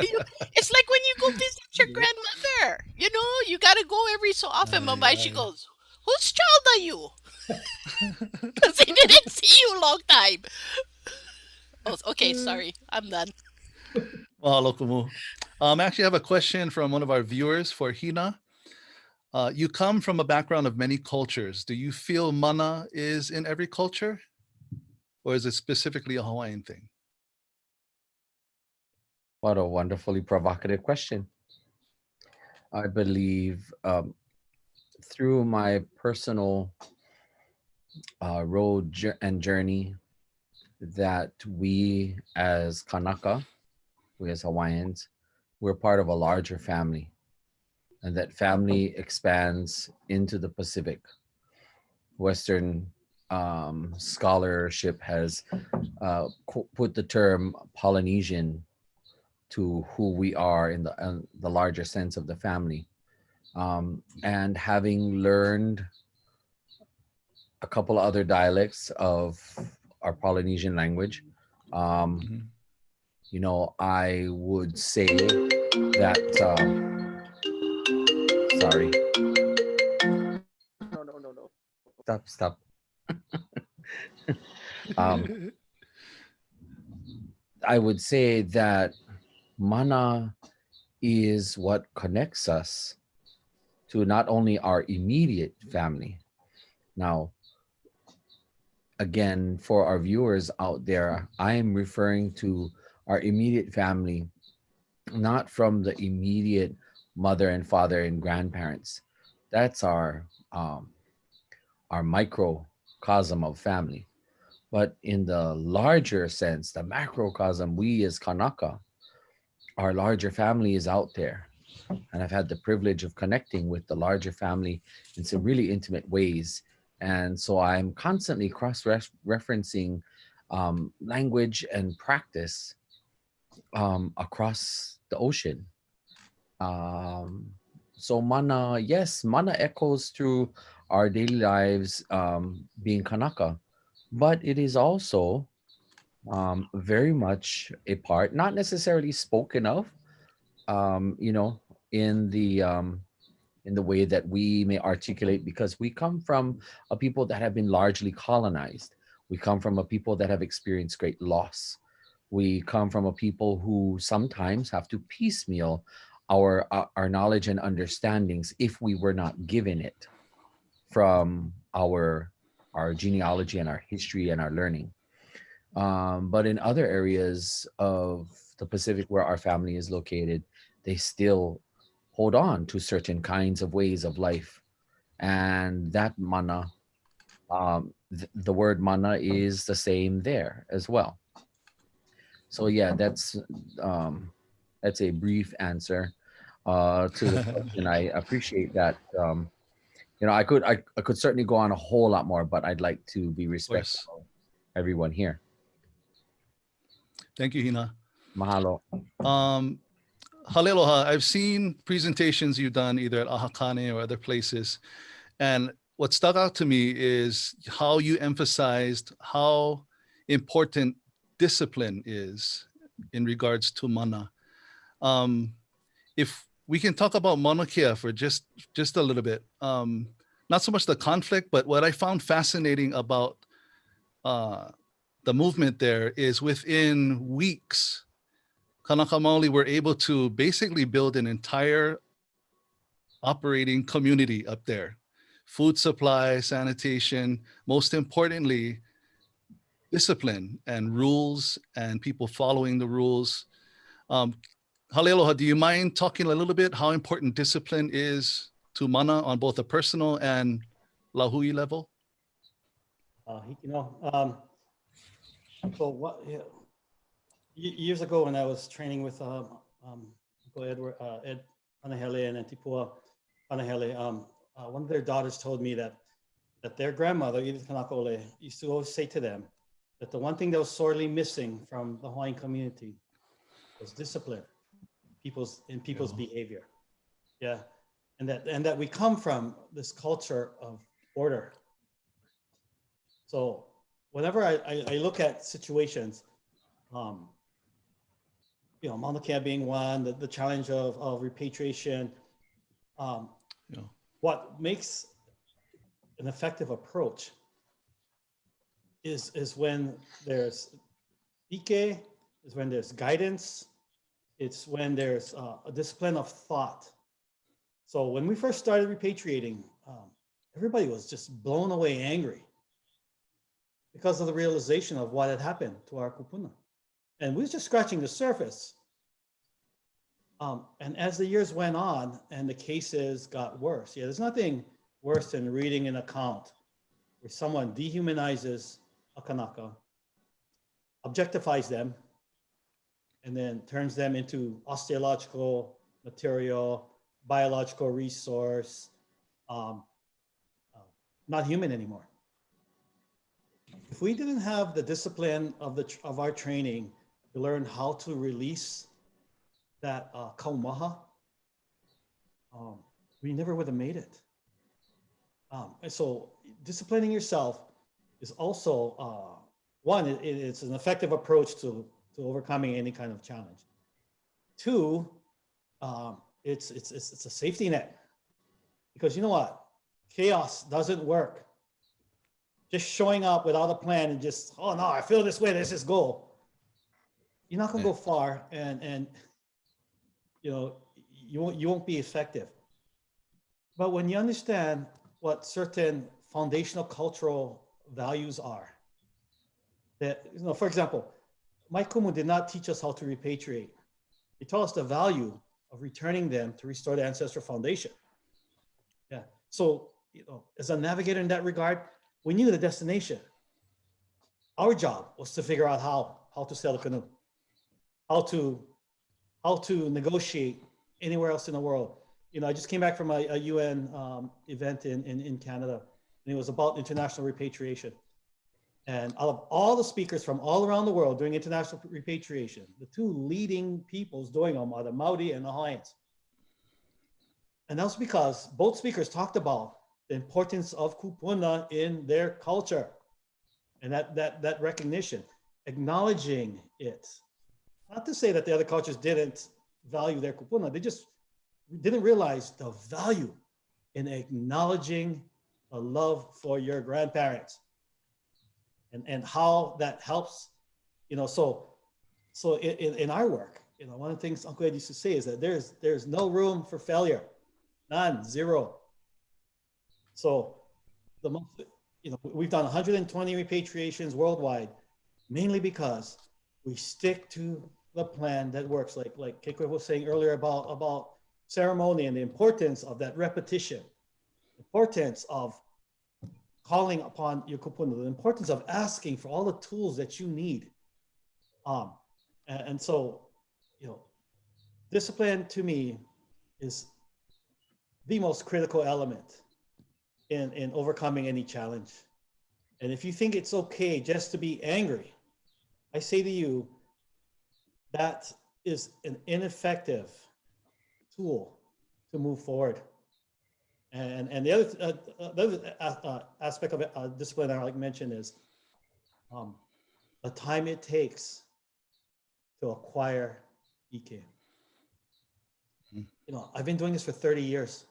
it's like when you go visit your grandmother, you gotta go every so often. Mumbai, she goes, whose child are you? Because they didn't see you a long time. Oh, okay, sorry, I'm done. Mahalo kumu. Actually, I have a question from one of our viewers for Hina. You come from a background of many cultures. Do you feel mana is in every culture? Or is it specifically a Hawaiian thing? What a wonderfully provocative question. I believe through my personal road and journey that we as Kanaka, we as Hawaiians, we're part of a larger family. And that family expands into the Pacific. Western scholarship has put the term Polynesian to who we are in the larger sense of the family. And having learned a couple of other dialects of our Polynesian language, I would say that, sorry. No. Stop. I would say that mana is what connects us to not only our immediate family. Now, again, for our viewers out there, I am referring to our immediate family, not from the immediate mother and father and grandparents. That's our microcosm of family. But in the larger sense, the macrocosm, we as Kanaka, our larger family is out there. And I've had the privilege of connecting with the larger family in some really intimate ways. And so I'm constantly cross-referencing language and practice across the ocean. So mana, yes, mana echoes through our daily lives, being Kanaka, but it is also very much a part, not necessarily spoken of, you know, in the way that we may articulate, because we come from a people that have been largely colonized. We come from a people that have experienced great loss. We come from a people who sometimes have to piecemeal our knowledge and understandings if we were not given it from our genealogy and our history and our learning. But in other areas of the Pacific where our family is located, they still hold on to certain kinds of ways of life. And that mana, the word mana is the same there as well. So yeah, that's a brief answer to the question. I appreciate that. You know, I could certainly go on a whole lot more, but I'd like to be Of respectful course. of everyone here. Thank you, Hina. Mahalo. Halealoha, I've seen presentations you've done either at Ahakane or other places. And what stuck out to me is how you emphasized how important discipline is in regards to mana. If we can talk about Mauna Kea for just a little bit, not so much the conflict, but what I found fascinating about the movement there is within weeks, Kanaka Maoli were able to basically build an entire operating community up there. Food supply, sanitation, most importantly, discipline and rules and people following the rules. Halealoha, do you mind talking a little bit how important discipline is to mana on both a personal and lahui level? You know, so what? Yeah, years ago when I was training with Uncle Edward, Ed Panahele and Antipua Panahele, one of their daughters told me that their grandmother, Edith Kanaka-Ole, used to always say to them that the one thing that was sorely missing from the Hawaiian community was discipline, people's behavior. Yeah, and that we come from this culture of order. So whenever I look at situations, you know, Mauna Kea being one, the challenge of repatriation, what makes an effective approach is when there's ike, is when there's guidance, it's when there's a discipline of thought. So when we first started repatriating, everybody was just blown away angry because of the realization of what had happened to our kupuna. And we were just scratching the surface. And as the years went on and the cases got worse, there's nothing worse than reading an account where someone dehumanizes a Kanaka, objectifies them, and then turns them into osteological material, biological resource, not human anymore. If we didn't have the discipline of our training to learn how to release that kaumaha, we never would have made it. And so disciplining yourself is also, one, it's an effective approach to overcoming any kind of challenge. Two, it's a safety net, because you know what? Chaos doesn't work. Just showing up without a plan and just, oh no, I feel this way, let's just go. You're not gonna go far, and you know, you won't be effective. But when you understand what certain foundational cultural values are, that, you know, for example, Mike Kumu did not teach us how to repatriate. He taught us the value of returning them to restore the ancestral foundation. Yeah. So, you know, as a navigator in that regard, we knew the destination. Our job was to figure out how to sail a canoe, how to negotiate anywhere else in the world. You know, I just came back from a UN event in Canada, and it was about international repatriation. And out of all the speakers from all around the world doing international repatriation, the two leading peoples doing them are the Maori and the Hawaiians. And that was because both speakers talked about the importance of kupuna in their culture, and that recognition, acknowledging it. Not to say that the other cultures didn't value their kupuna, they just didn't realize the value in acknowledging a love for your grandparents, and how that helps, so in our work, one of the things Uncle Ed used to say is that there's no room for failure, none, zero. So we've done 120 repatriations worldwide, mainly because we stick to the plan that works, like Kekuewa was saying earlier about ceremony and the importance of that repetition, importance of calling upon your kupuna, the importance of asking for all the tools that you need. And so, discipline to me is the most critical element in overcoming any challenge. And if you think it's okay just to be angry, I say to you, that is an ineffective tool to move forward. And the other aspect of discipline I like to mention is the time it takes to acquire Ike. I've been doing this for 30 years.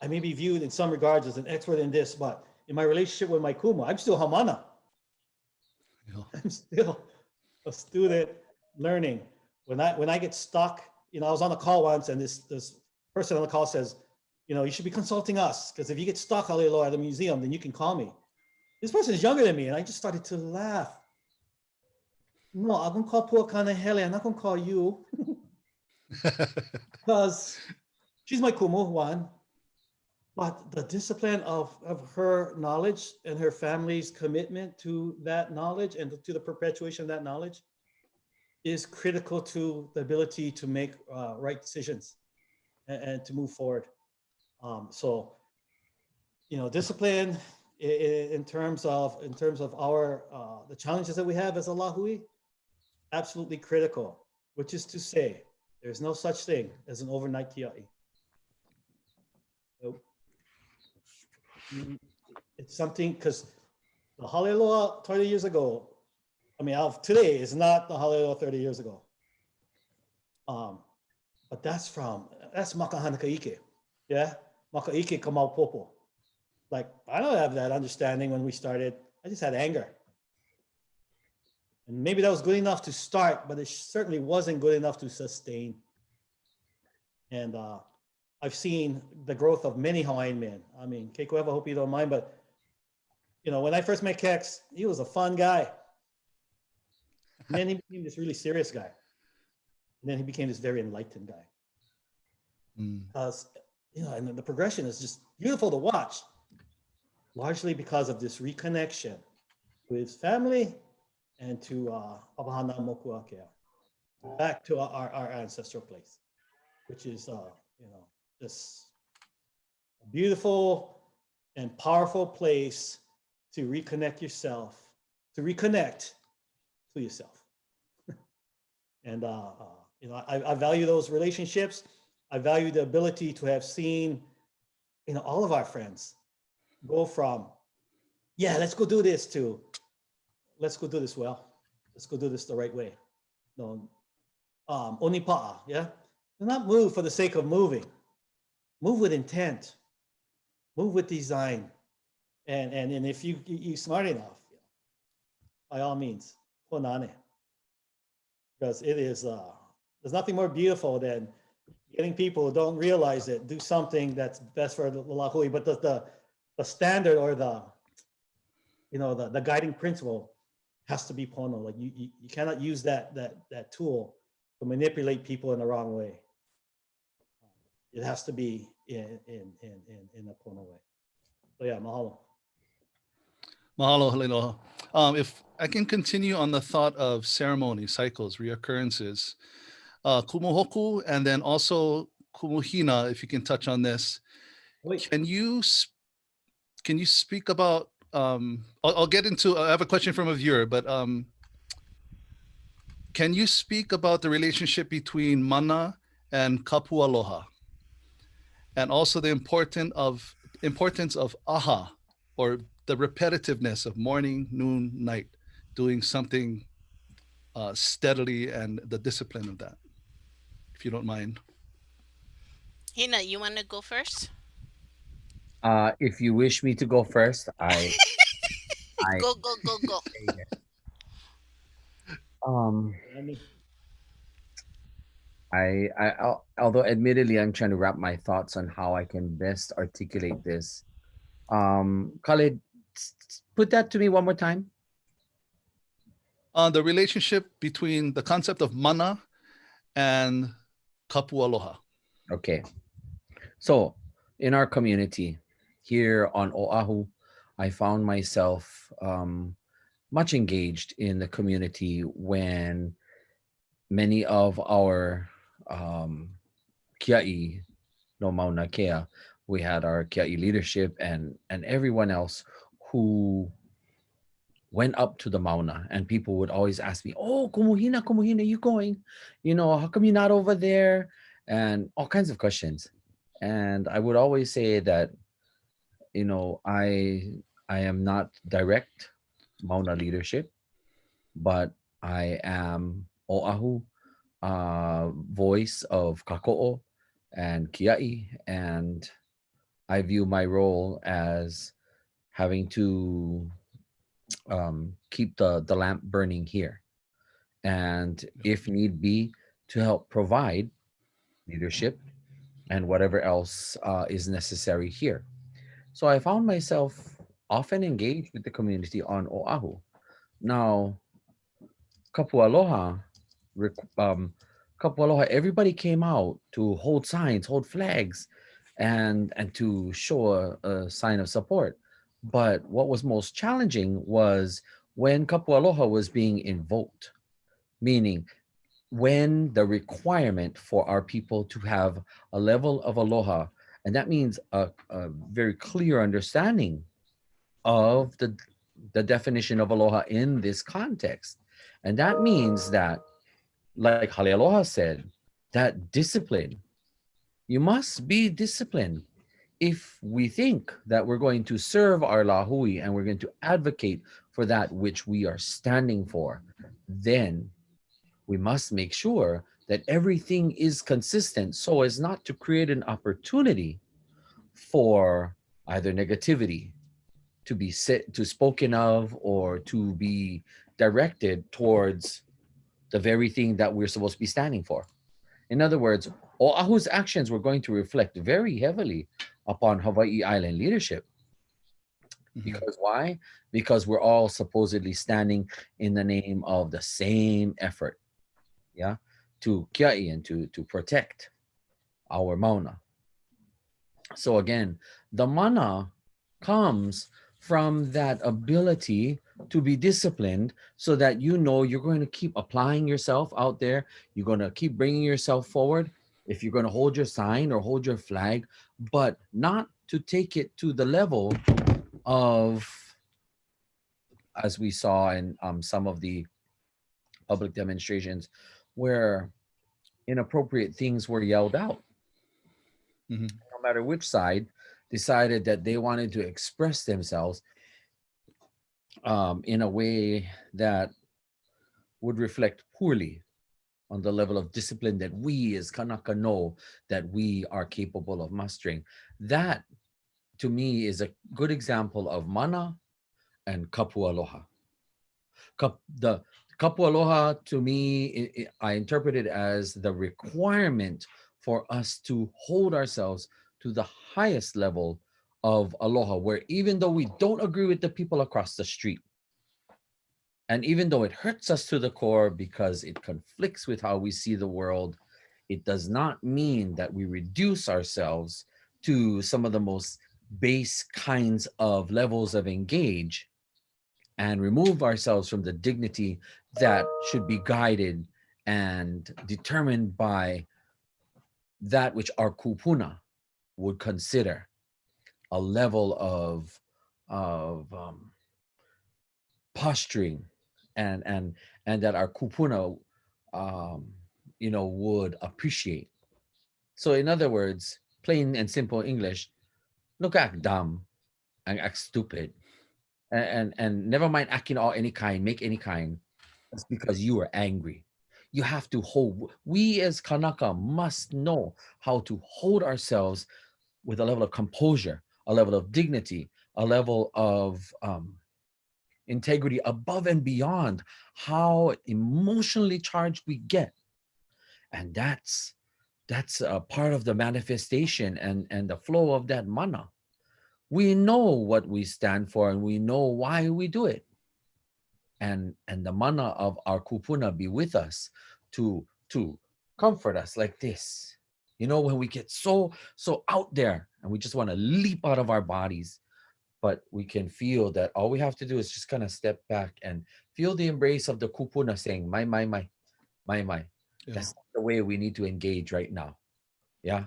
I may be viewed in some regards as an expert in this, but in my relationship with my kuma, I'm still hamana. Yeah. I'm still a student learning. When I get stuck, I was on a call once, and this person on the call says, you should be consulting us, because if you get stuck Halealoha at the museum, then you can call me. This person is younger than me, and I just started to laugh. No, I'm gonna call Puakana Hele. I'm not gonna call you, because she's my kumu, one. But the discipline of her knowledge and her family's commitment to that knowledge and to the perpetuation of that knowledge is critical to the ability to make right decisions and to move forward. So, discipline in terms of our the challenges that we have as a lahui, absolutely critical. Which is to say, there's no such thing as an overnight kia'i. Nope. It's something, because the Halealoha 30 years ago, today is not the Halealoha 30 years ago. But that's Makahanaka Ike. Yeah? Maka Ike Kamau Popo. Like, I don't have that understanding when we started. I just had anger. And maybe that was good enough to start, but it certainly wasn't good enough to sustain. And I've seen the growth of many Hawaiian men. Kekuewa, I hope you don't mind, but when I first met Kex, he was a fun guy. And then he became this really serious guy. And then he became this very enlightened guy. Because, and the progression is just beautiful to watch, largely because of this reconnection with his family and to Abahana Mokuakea, back to our ancestral place, which is, this beautiful and powerful place to reconnect to yourself. And, I value those relationships. I value the ability to have seen, all of our friends go from, yeah, let's go do this, to let's go do this well. Let's go do this the right way. Onipa'a, yeah? Do not move for the sake of moving. Move with intent. Move with design. And if you're smart enough, by all means, honane. Because it is, there's nothing more beautiful than getting people who don't realize it do something that's best for the lahui, but the standard or the guiding principle has to be pono. Like you cannot use that tool to manipulate people in the wrong way. It has to be in a pono way. So yeah, mahalo. Mahalo, Halealoha. If I can continue on the thought of ceremony, cycles, reoccurrences, kumuhoku, and then also kumuhina, if you can touch on this. Wait. Can you speak about, I'll get into, I have a question from a viewer, but can you speak about the relationship between mana and kapu aloha, and also the importance of aha, or the repetitiveness of morning, noon, night, doing something steadily, and the discipline of that, if you don't mind. Hina, you want to go first? If you wish me to go first, I Go, go, go, go. say that. Um, although admittedly, I'm trying to wrap my thoughts on how I can best articulate this. Khalid, put that to me one more time. The relationship between the concept of mana and kapu aloha. Okay. So, in our community here on Oahu, I found myself much engaged in the community when many of our kia'i no mauna kea, we had our kia'i leadership and everyone else who went up to the mauna, and people would always ask me, "Oh, kumuhina, you going? You know, how come you're not over there?" And all kinds of questions. And I would always say that, you know, I am not direct mauna leadership, but I am Oahu, voice of Kako'o and Kia'i, and I view my role as having to keep the lamp burning here, and if need be, to help provide leadership and whatever else is necessary here. So I found myself often engaged with the community on Oahu. Now, Kapualoha, Kapualoha, everybody came out to hold signs, hold flags, and to show a sign of support. But what was most challenging was when Kapualoha was being invoked, meaning when the requirement for our people to have a level of aloha, and that means a very clear understanding of the definition of aloha in this context. And that means that, like Halealoha said, that discipline, you must be disciplined. If we think that we're going to serve our lahui and we're going to advocate for that which we are standing for, then we must make sure that everything is consistent so as not to create an opportunity for either negativity to be said, to spoken of, or to be directed towards the very thing that we're supposed to be standing for. In other words, Oahu's actions were going to reflect very heavily upon Hawaii Island leadership. Because why? Because we're all supposedly standing in the name of the same effort, yeah, to kia'i and to protect our mauna. So again, the mana comes from that ability to be disciplined so that you know you're going to keep applying yourself out there. You're going to keep bringing yourself forward. If you're going to hold your sign or hold your flag, but not to take it to the level of, as we saw in some of the public demonstrations, where inappropriate things were yelled out. No matter which side decided that they wanted to express themselves in a way that would reflect poorly on the level of discipline that we as Kanaka know that we are capable of mustering. That, to me, is a good example of mana and kapu aloha. The kapu aloha, to me, I interpret it as the requirement for us to hold ourselves to the highest level of aloha, where even though we don't agree with the people across the street, and even though it hurts us to the core because it conflicts with how we see the world, it does not mean that we reduce ourselves to some of the most base kinds of levels of engage and remove ourselves from the dignity that should be guided and determined by that which our kupuna would consider a level of posturing, and that our kupuna would appreciate. So in other words, plain and simple English, look act dumb and act stupid. And never mind acting all any kind, make any kind. That's because you are angry. You have to hold. We as Kanaka must know how to hold ourselves with a level of composure, a level of dignity, a level of integrity above and beyond how emotionally charged we get. And that's a part of the manifestation and the flow of that mana. We know what we stand for and we know why we do it. And the mana of our kupuna be with us to comfort us like this. You know, when we get so out there and we just want to leap out of our bodies, but we can feel that all we have to do is just kind of step back and feel the embrace of the kupuna saying, my. Yeah. That's the way we need to engage right now. Yeah.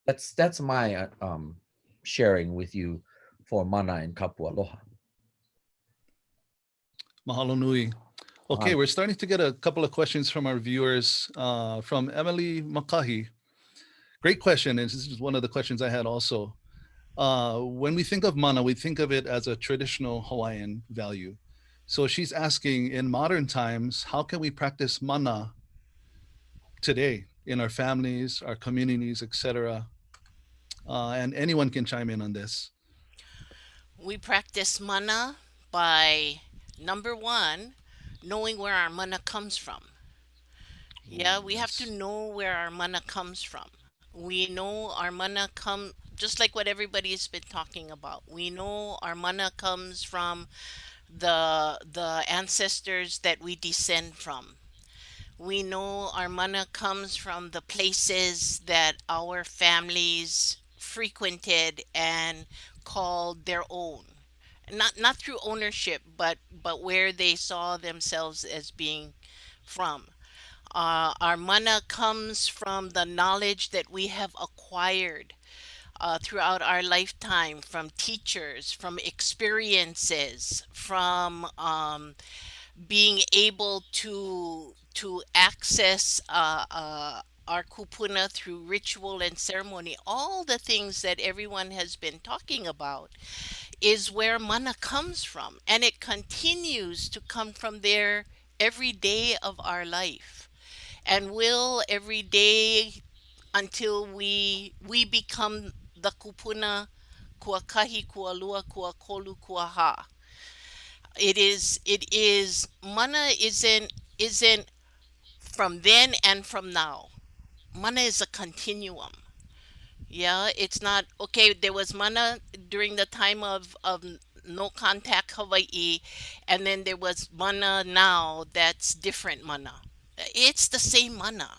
That's my sharing with you for mana and kapu aloha. Mahalo nui. Okay, we're starting to get a couple of questions from our viewers. From Emily Makahi. Great question. And this is one of the questions I had also. When we think of mana, we think of it as a traditional Hawaiian value. So she's asking, in modern times, how can we practice mana today in our families, our communities, etc.? And anyone can chime in on this. We practice mana by number one, knowing where our mana comes from. Yeah, we have to Yes. know where our mana comes from. We know our mana come just like what everybody's been talking about. We know our mana comes from the ancestors that we descend from. We know our mana comes from the places that our families frequented and called their own. Not through ownership, but where they saw themselves as being from. Our mana comes from the knowledge that we have acquired throughout our lifetime from teachers, from experiences, from being able to access our kupuna through ritual and ceremony. All the things that everyone has been talking about is where mana comes from, and it continues to come from there every day of our life and will every day until we become the kupuna kua kahi, kua lua, kua kolu, kua ha. It is mana isn't from then and from now. Mana is a continuum. Yeah, it's not okay. There was mana during the time of no contact Hawaii, and then there was mana now that's different mana. It's the same mana.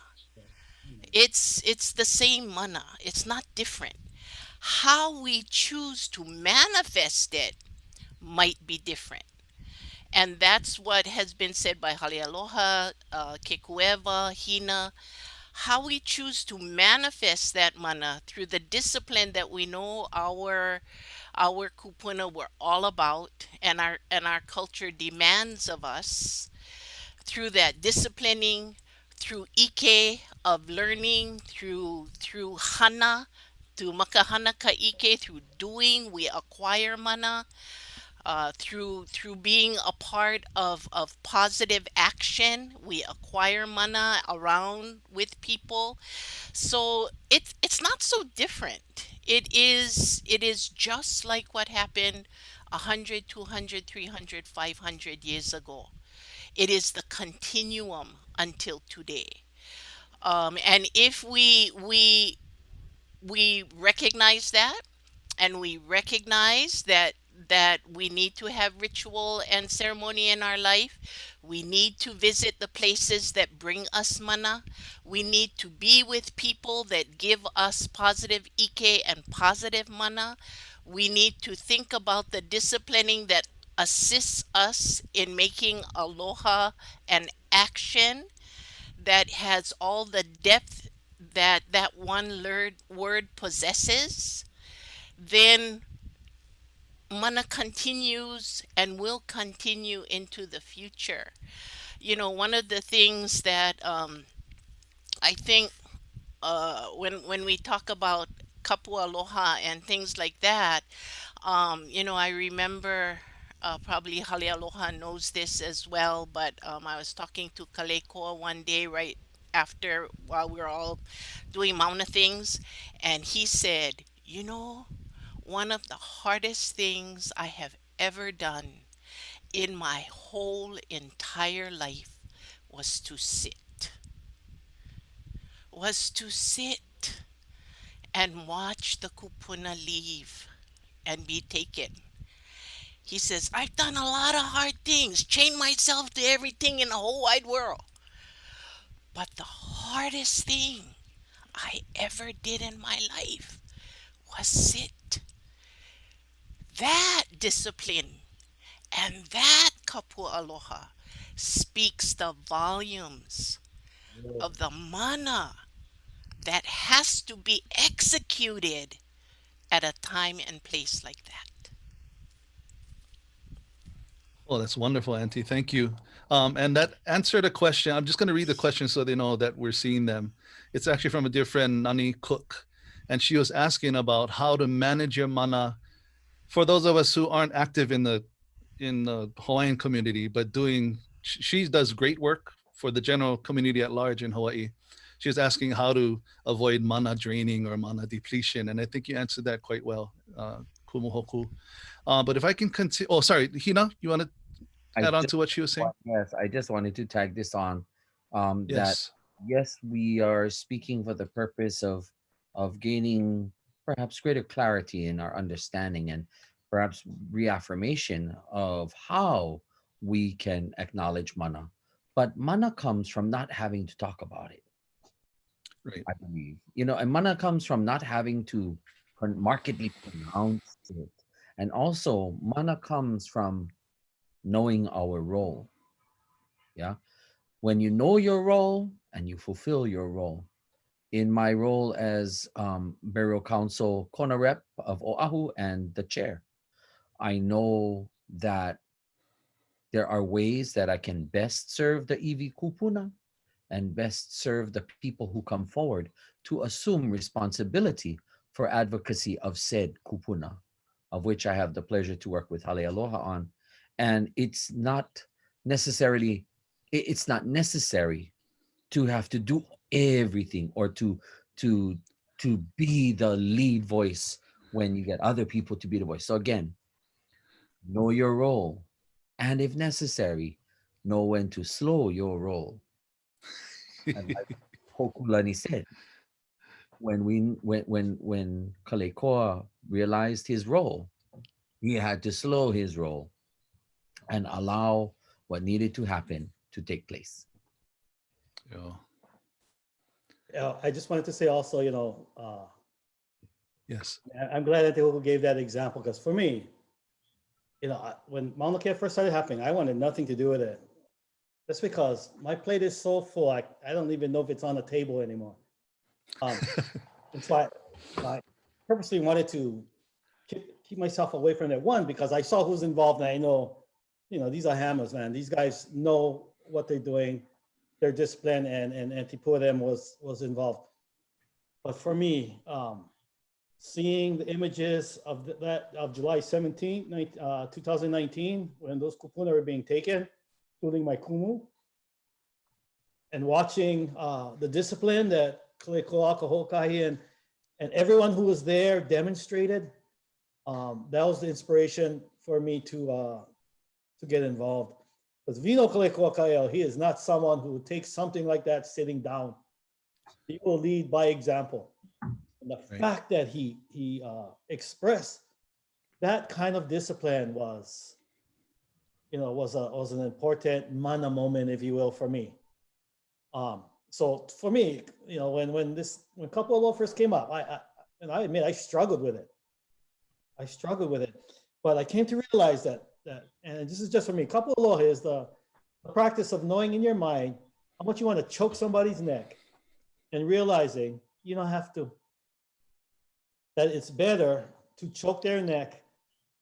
It's the same mana. It's not different. How we choose to manifest it might be different. And that's what has been said by Halealoha, Kekuewa, Hina. How we choose to manifest that mana through the discipline that we know our kupuna were all about and our culture demands of us, through that disciplining, through ike of learning, through hana, through makahana ka ike, through doing we acquire mana, through being a part of positive action we acquire mana around with people. So it's not so different. It is just like what happened 100, 200, 300, 500 years ago. It is the continuum until today. And if we recognize that, and we recognize that we need to have ritual and ceremony in our life. We need to visit the places that bring us mana. We need to be with people that give us positive ike and positive mana. We need to think about the disciplining that assists us in making aloha an action that has all the depth that that one word possesses. Then mana continues and will continue into the future. You know, one of the things that I think when we talk about kapu aloha and things like that, I remember probably Halealoha knows this as well, but I was talking to Kalekoa one day right after while we were all doing Mauna things, and he said, one of the hardest things I have ever done in my whole entire life was to sit, was to sit and watch the kupuna leave and be taken. He says, I've done a lot of hard things, chained myself to everything in the whole wide world. But the hardest thing I ever did in my life was sit. That discipline and that kapu aloha speaks the volumes of the mana that has to be executed at a time and place like that. Oh, that's wonderful, Auntie. Thank you. And that answered a question. I'm just going to read the question so they know that we're seeing them. It's actually from a dear friend, Nani Cook. And she was asking about how to manage your mana for those of us who aren't active in the Hawaiian community, but she does great work for the general community at large in Hawaii. She was asking how to avoid mana draining or mana depletion. And I think you answered that quite well, Kumuhoku. But if I can continue, oh, sorry, Hina, you want to add on to what she was saying? Yes, I just wanted to tag this on. That Yes. yes, we are speaking for the purpose of gaining perhaps greater clarity in our understanding and perhaps reaffirmation of how we can acknowledge mana. But mana comes from not having to talk about it. Right. I believe, and mana comes from not having to markedly pronounce it, and also mana comes from knowing our role. Yeah. When you know your role and you fulfill your role. In my role as Burial Council Kona Rep of Oahu and the chair, I know that there are ways that I can best serve the iwi kupuna and best serve the people who come forward to assume responsibility for advocacy of said kupuna, of which I have the pleasure to work with Halealoha on. And it's not necessarily to have to do everything or to be the lead voice when you get other people to be the voice. So again, know your role, and if necessary, know when to slow your roll. And like Hōkūlani said, when Kalekoa realized his role, he had to slow his roll and allow what needed to happen to take place. Yeah. I just wanted to say also, Yes. I'm glad that Tehuku gave that example, because for me, when Mauna Kea first started happening, I wanted nothing to do with it. Just because my plate is so full, I don't even know if it's on the table anymore. And so I purposely wanted to keep myself away from that one, because I saw who's involved, and I know, these are hammers, man. These guys know what they're doing. Their discipline, and Tipua them was involved. But for me, seeing the images of of July 17th, 2019, when those kupuna were being taken, including my kumu, and watching the discipline that Kalekoa, Kahokahi, and everyone who was there demonstrated, that was the inspiration for me to get involved. Because Vino Kalekoa Kyle, he is not someone who takes something like that sitting down. He will lead by example. And the fact that he expressed that kind of discipline was an important mana moment, if you will, for me. So for me, when Kapu Aloha first came up, I admit I struggled with it. But I came to realize that, and this is just for me, Kapu Aloha is the practice of knowing in your mind how much you want to choke somebody's neck, and realizing you don't have to. That it's better to choke their neck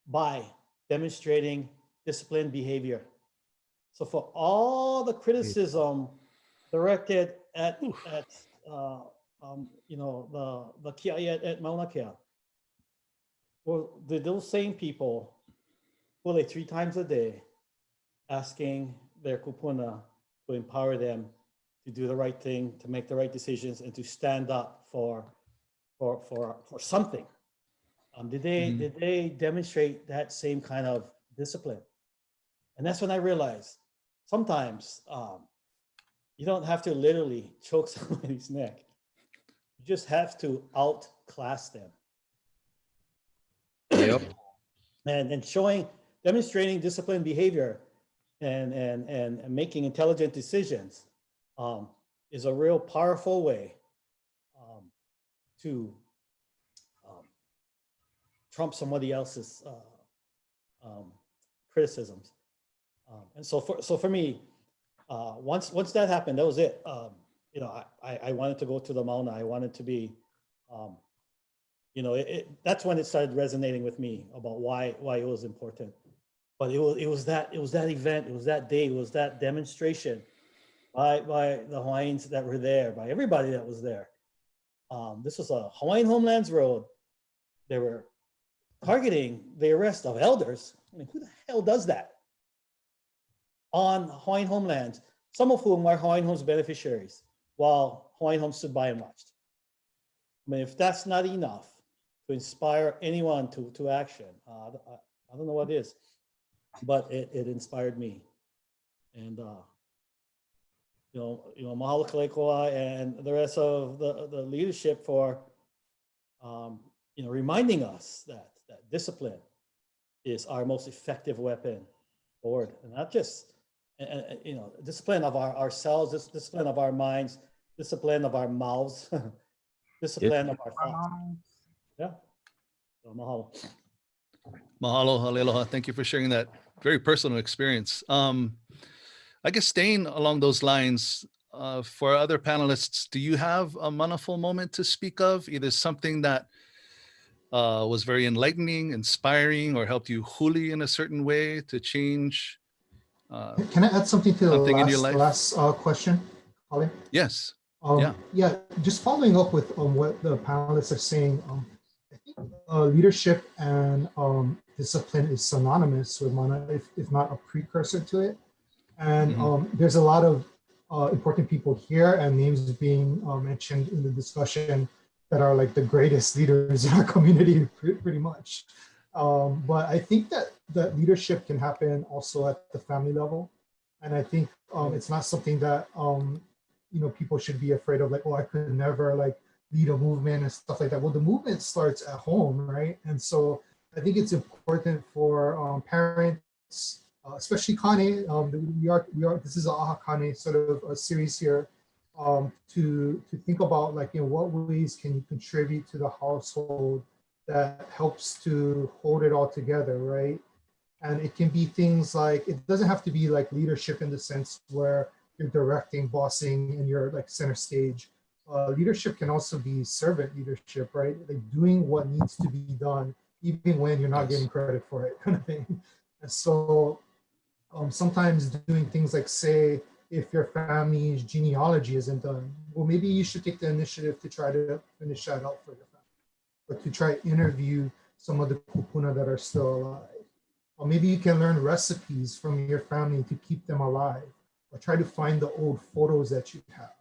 by demonstrating disciplined behavior. So for all the criticism directed at the kiai at Mauna Kea. Well, those same people, well, they 3 times a day asking their kupuna to empower them to do the right thing, to make the right decisions, and to stand up for something. Did they demonstrate that same kind of discipline? And that's when I realized sometimes you don't have to literally choke somebody's neck. You just have to outclass them. Yep. And demonstrating disciplined behavior and making intelligent decisions is a real powerful way to trump somebody else's criticisms. And so for me, once that happened, that was it. I wanted to go to the Mauna. I wanted to be, that's when it started resonating with me about why it was important. But it was that event, it was that day, it was that demonstration by the Hawaiians that were there, by everybody that was there. This was a Hawaiian Homelands Road. They were targeting the arrest of elders. I mean, who the hell does that? On Hawaiian homelands, some of whom are Hawaiian Homes beneficiaries, while Hawaiian Homes stood by and watched. I mean, if that's not enough to inspire anyone to action, I don't know what is, but it inspired me. And mahalo Kekuewa and the rest of the leadership for reminding us that discipline is our most effective weapon forward, and not just discipline of ourselves, discipline of our minds, discipline of our mouths, discipline of our thoughts. Yeah. So mahalo. Mahalo, Halealoha. Thank you for sharing that very personal experience. I guess staying along those lines, for other panelists, do you have a manaful moment to speak of? Either something that was very enlightening, inspiring, or helped you huli in a certain way to change? Can I add something to something the in your life? last question, Holly? Yes. Yeah, just following up with what the panelists are saying, I think leadership and discipline is synonymous with mana, if not a precursor to it. And there's a lot of important people here and names being mentioned in the discussion that are like the greatest leaders in our community, pretty much. But I think that leadership can happen also at the family level. And I think it's not something that, people should be afraid of, like, oh, I could never like lead a movement and stuff like that. Well, the movement starts at home, right? And so I think it's important for parents, especially Kane, we are, this is a Aha Kane sort of a series here, to think about, like, what ways can you contribute to the household that helps to hold it all together, right? And it can be things like, it doesn't have to be like leadership in the sense where you're directing, bossing, and you're like center stage. Leadership can also be servant leadership, right? Like doing what needs to be done, even when you're not getting credit for it, kind of thing. And so sometimes doing things like, say, if your family's genealogy isn't done, well, maybe you should take the initiative to try to finish that out for your family, or to try to interview some of the kupuna that are still alive. Or maybe you can learn recipes from your family to keep them alive, or try to find the old photos that you have.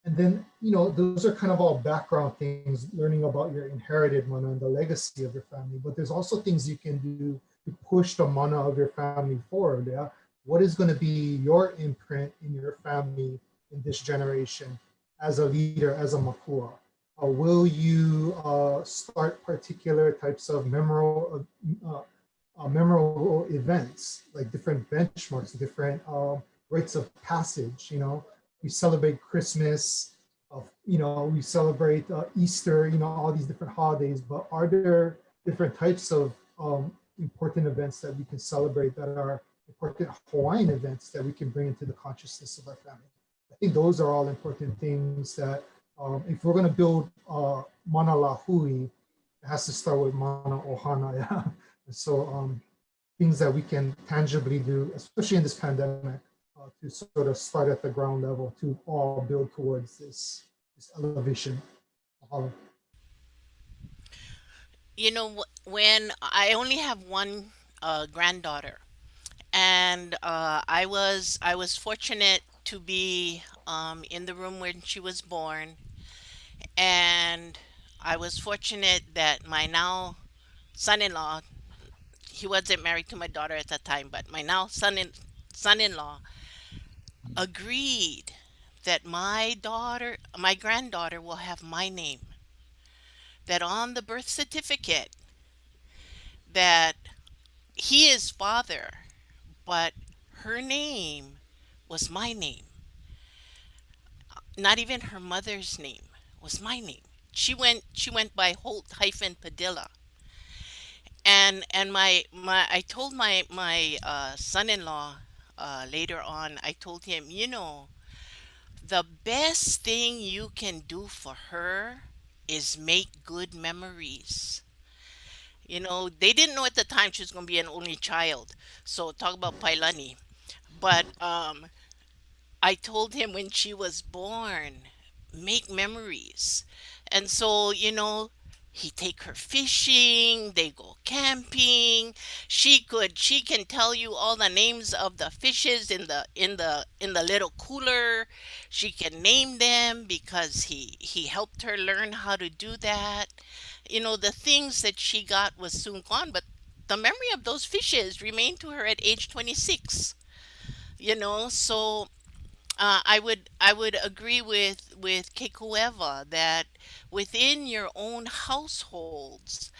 And then, those are kind of all background things, learning about your inherited mana and the legacy of your family. But there's also things you can do to push the mana of your family forward. Yeah? What is going to be your imprint in your family in this generation as a leader, as a makua? Will you start particular types of memorable events, like different benchmarks, different rites of passage? We celebrate Christmas, we celebrate Easter, all these different holidays, but are there different types of important events that we can celebrate that are important Hawaiian events that we can bring into the consciousness of our family? I think those are all important things that if we're going to build mana lahui, it has to start with mana ohana. Yeah? So things that we can tangibly do, especially in this pandemic, to sort of start at the ground level to all build towards this elevation. Mahalo. You know, when I only have one granddaughter, and I was fortunate to be in the room when she was born, and I was fortunate that my now son-in-law, he wasn't married to my daughter at the time, but my now son-in-law agreed that my granddaughter will have my name, that on the birth certificate that he is father, but her name was my name. Not even her mother's name was my name. She went by Holt-Padilla. And my I told my son-in-law later on, I told him, the best thing you can do for her is make good memories. They didn't know at the time she was going to be an only child. So talk about Pailani. But I told him when she was born, make memories. And so, he take her fishing, they go camping. She can tell you all the names of the fishes in the little cooler. She can name them because he helped her learn how to do that. The things that she got was soon gone, but the memory of those fishes remained to her at age 26. So I would agree with Kekuewa that within your own households,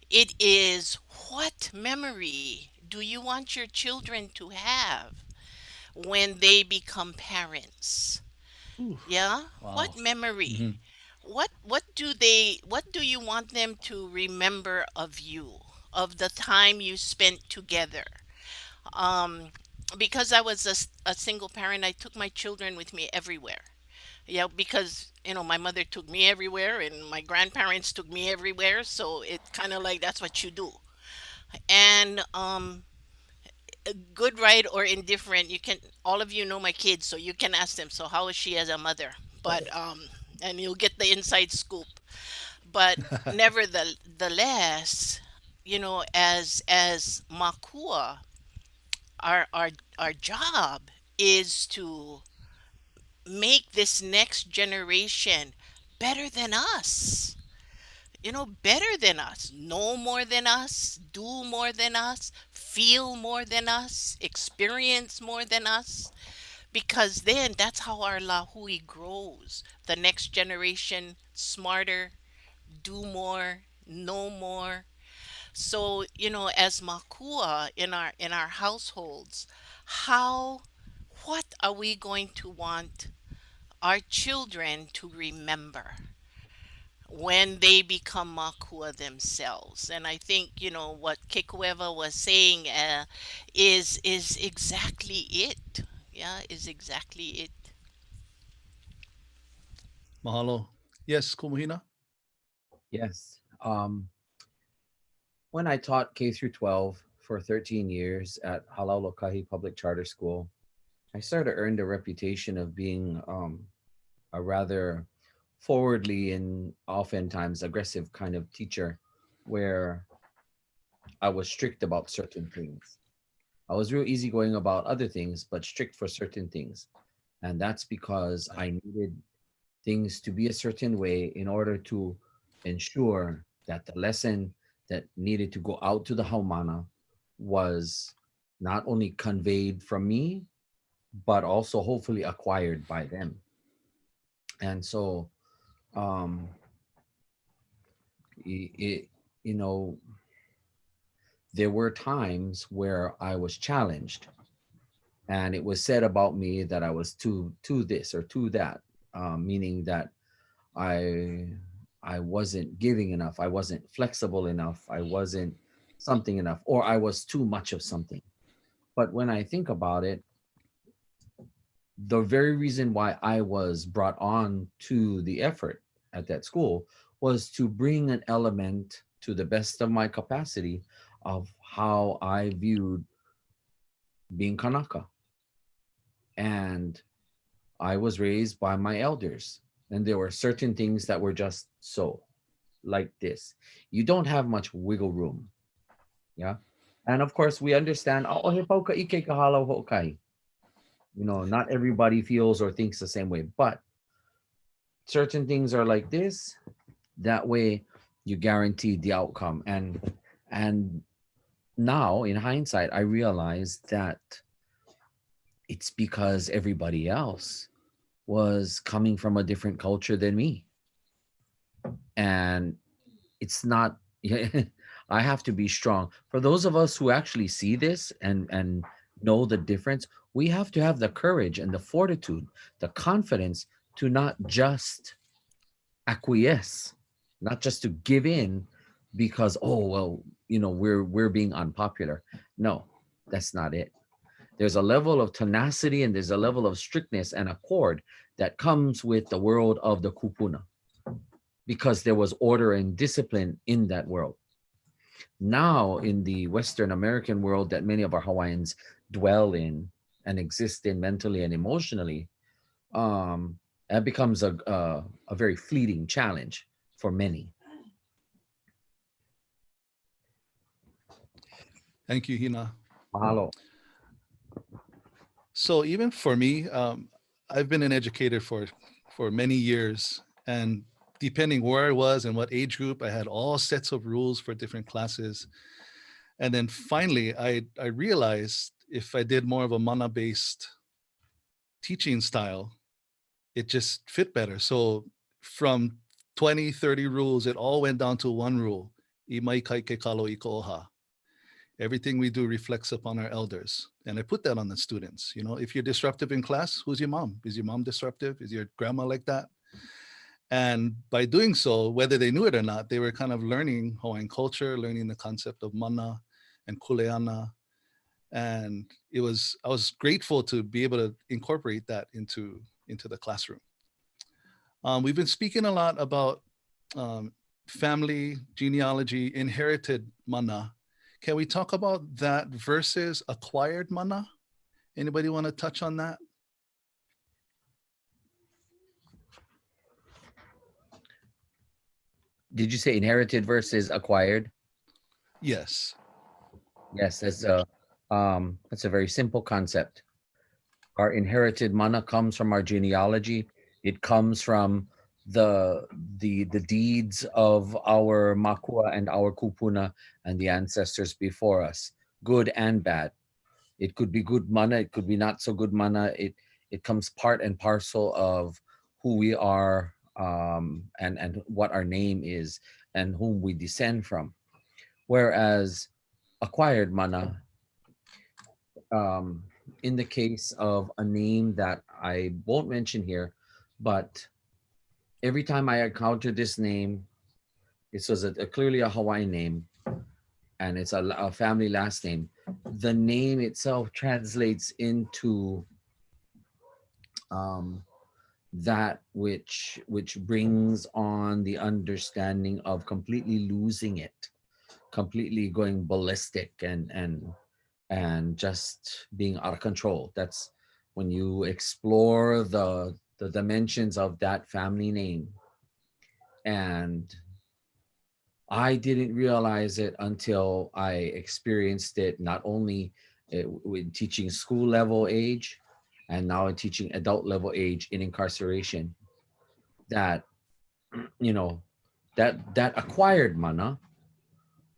it is, what memory do you want your children to have when they become parents? Ooh, Yeah, what wow. memory? Mhm. What do you want them to remember of you, of the time you spent together? Um, because I was a single parent, I took my children with me everywhere. Yeah, because my mother took me everywhere and my grandparents took me everywhere, so it kind of like that's what you do. And good, right, or indifferent, you can all of you know my kids, so you can ask them, so how is she as a mother? But and you'll get the inside scoop. But nevertheless, as makua, our job is to make this next generation better than us. Better than us, know more than us, do more than us, feel more than us, experience more than us. Because then that's how our lahui grows. The next generation, smarter, do more, know more. So, as makua in our households, how what are we going to want our children to remember when they become makua themselves? And I think what Kekuewa was saying is exactly it. Yeah, is exactly it. Mahalo. Yes, Kumuhina? Yes. When I taught K through 12 for 13 years at Halaulokahi Public Charter School, I sort of earned a reputation of being a rather forwardly and oftentimes aggressive kind of teacher, where I was strict about certain things. I was real easygoing about other things, but strict for certain things. And that's because Right. I needed things to be a certain way in order to ensure that the lesson that needed to go out to the haumana was not only conveyed from me, but also hopefully acquired by them. And so, um, it, you know, there were times where I was challenged, and it was said about me that I was too this or too that, meaning that I I wasn't giving enough, I wasn't flexible enough, I wasn't something enough, or I was too much of something. But when I think about it, the very reason why I was brought on to the effort at that school was to bring an element to the best of my capacity of how I viewed being Kanaka. And I was raised by my elders. and there were certain things that were just so, like this. You don't have much wiggle room. Yeah. And of course, we understand, oh, he pauka ike kahalo hokai. You know, not everybody feels or thinks the same way, but certain things are like this. That way, you guarantee the outcome. And now, in hindsight, I realize that it's because everybody else was coming from a different culture than me, and it's not. I have to be strong. For those of us who actually see this and know the difference, we have to have the courage and the fortitude, the confidence to not just acquiesce, not just to give in because, oh well, you know, we're being unpopular. No, that's not it. There's a level of tenacity and there's a level of strictness and accord that comes with the world of the kupuna, because there was order and discipline in that world. Now, in the Western American world that many of our Hawaiians dwell in and exist in mentally and emotionally, that becomes a very fleeting challenge for many. Thank you, Hina. Mahalo. So even for me, I've been an educator for many years, and depending where I was and what age group, I had all sets of rules for different classes. And then finally, I realized if I did more of a mana-based teaching style, it just fit better. So from 20, 30 rules, it all went down to one rule. Imai kai ke kalo I ko oha. Everything we do reflects upon our elders. And I put that on the students. You know, if you're disruptive in class, who's your mom? Is your mom disruptive? Is your grandma like that? And by doing so, whether they knew it or not, they were kind of learning Hawaiian culture, learning the concept of mana and kuleana. And I was grateful to be able to incorporate that into the classroom. We've been speaking a lot about family, genealogy, inherited mana. Can we talk about that versus acquired mana? Anybody want to touch on that? Did you say inherited versus acquired? Yes. Yes, that's a very simple concept. Our inherited mana comes from our genealogy. It comes from the deeds of our makua and our kupuna and the ancestors before us, good and bad. It could be good mana, it could be not so good mana. It comes part and parcel of who we are, and what our name is and whom we descend from. Whereas acquired mana, in the case of a name that I won't mention here, but every time I encountered this name, this was clearly a Hawaiian name, and it's a family last name. The name itself translates into that which brings on the understanding of completely losing it, completely going ballistic and just being out of control. That's when you explore the dimensions of that family name. And I didn't realize it until I experienced it, not only with teaching school level age and now in teaching adult level age in incarceration, that, you know, that acquired mana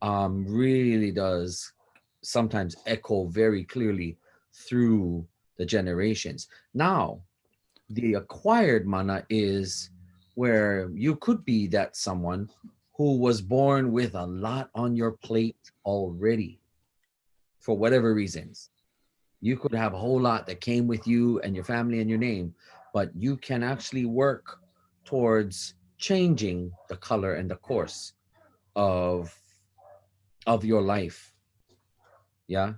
really does sometimes echo very clearly through the generations. Now, the acquired mana is where you could be that someone who was born with a lot on your plate already for whatever reasons. You could have a whole lot that came with you and your family and your name, but you can actually work towards changing the color and the course of your life. Yeah.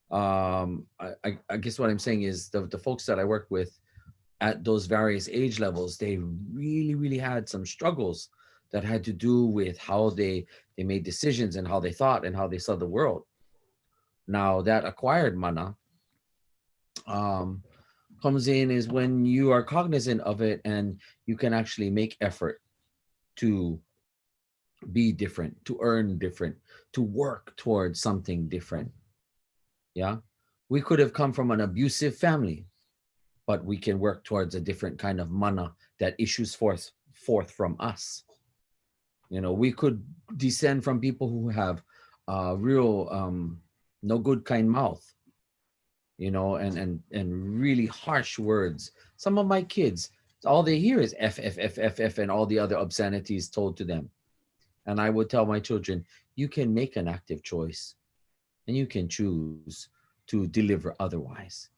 I guess what I'm saying is the folks that I work with at those various age levels, they really had some struggles that had to do with how they made decisions and how they thought and how they saw the world. Now that acquired mana comes in is when you are cognizant of it and you can actually make effort to be different, to earn different, to work towards something different. Yeah. We could have come from an abusive family, but we can work towards a different kind of mana that issues forth from us. You know, we could descend from people who have real no good kind mouth, you know, and really harsh words. Some of my kids, all they hear is F, F, F, F, F, and all the other obscenities told to them. And I would tell my children, you can make an active choice and you can choose to deliver otherwise.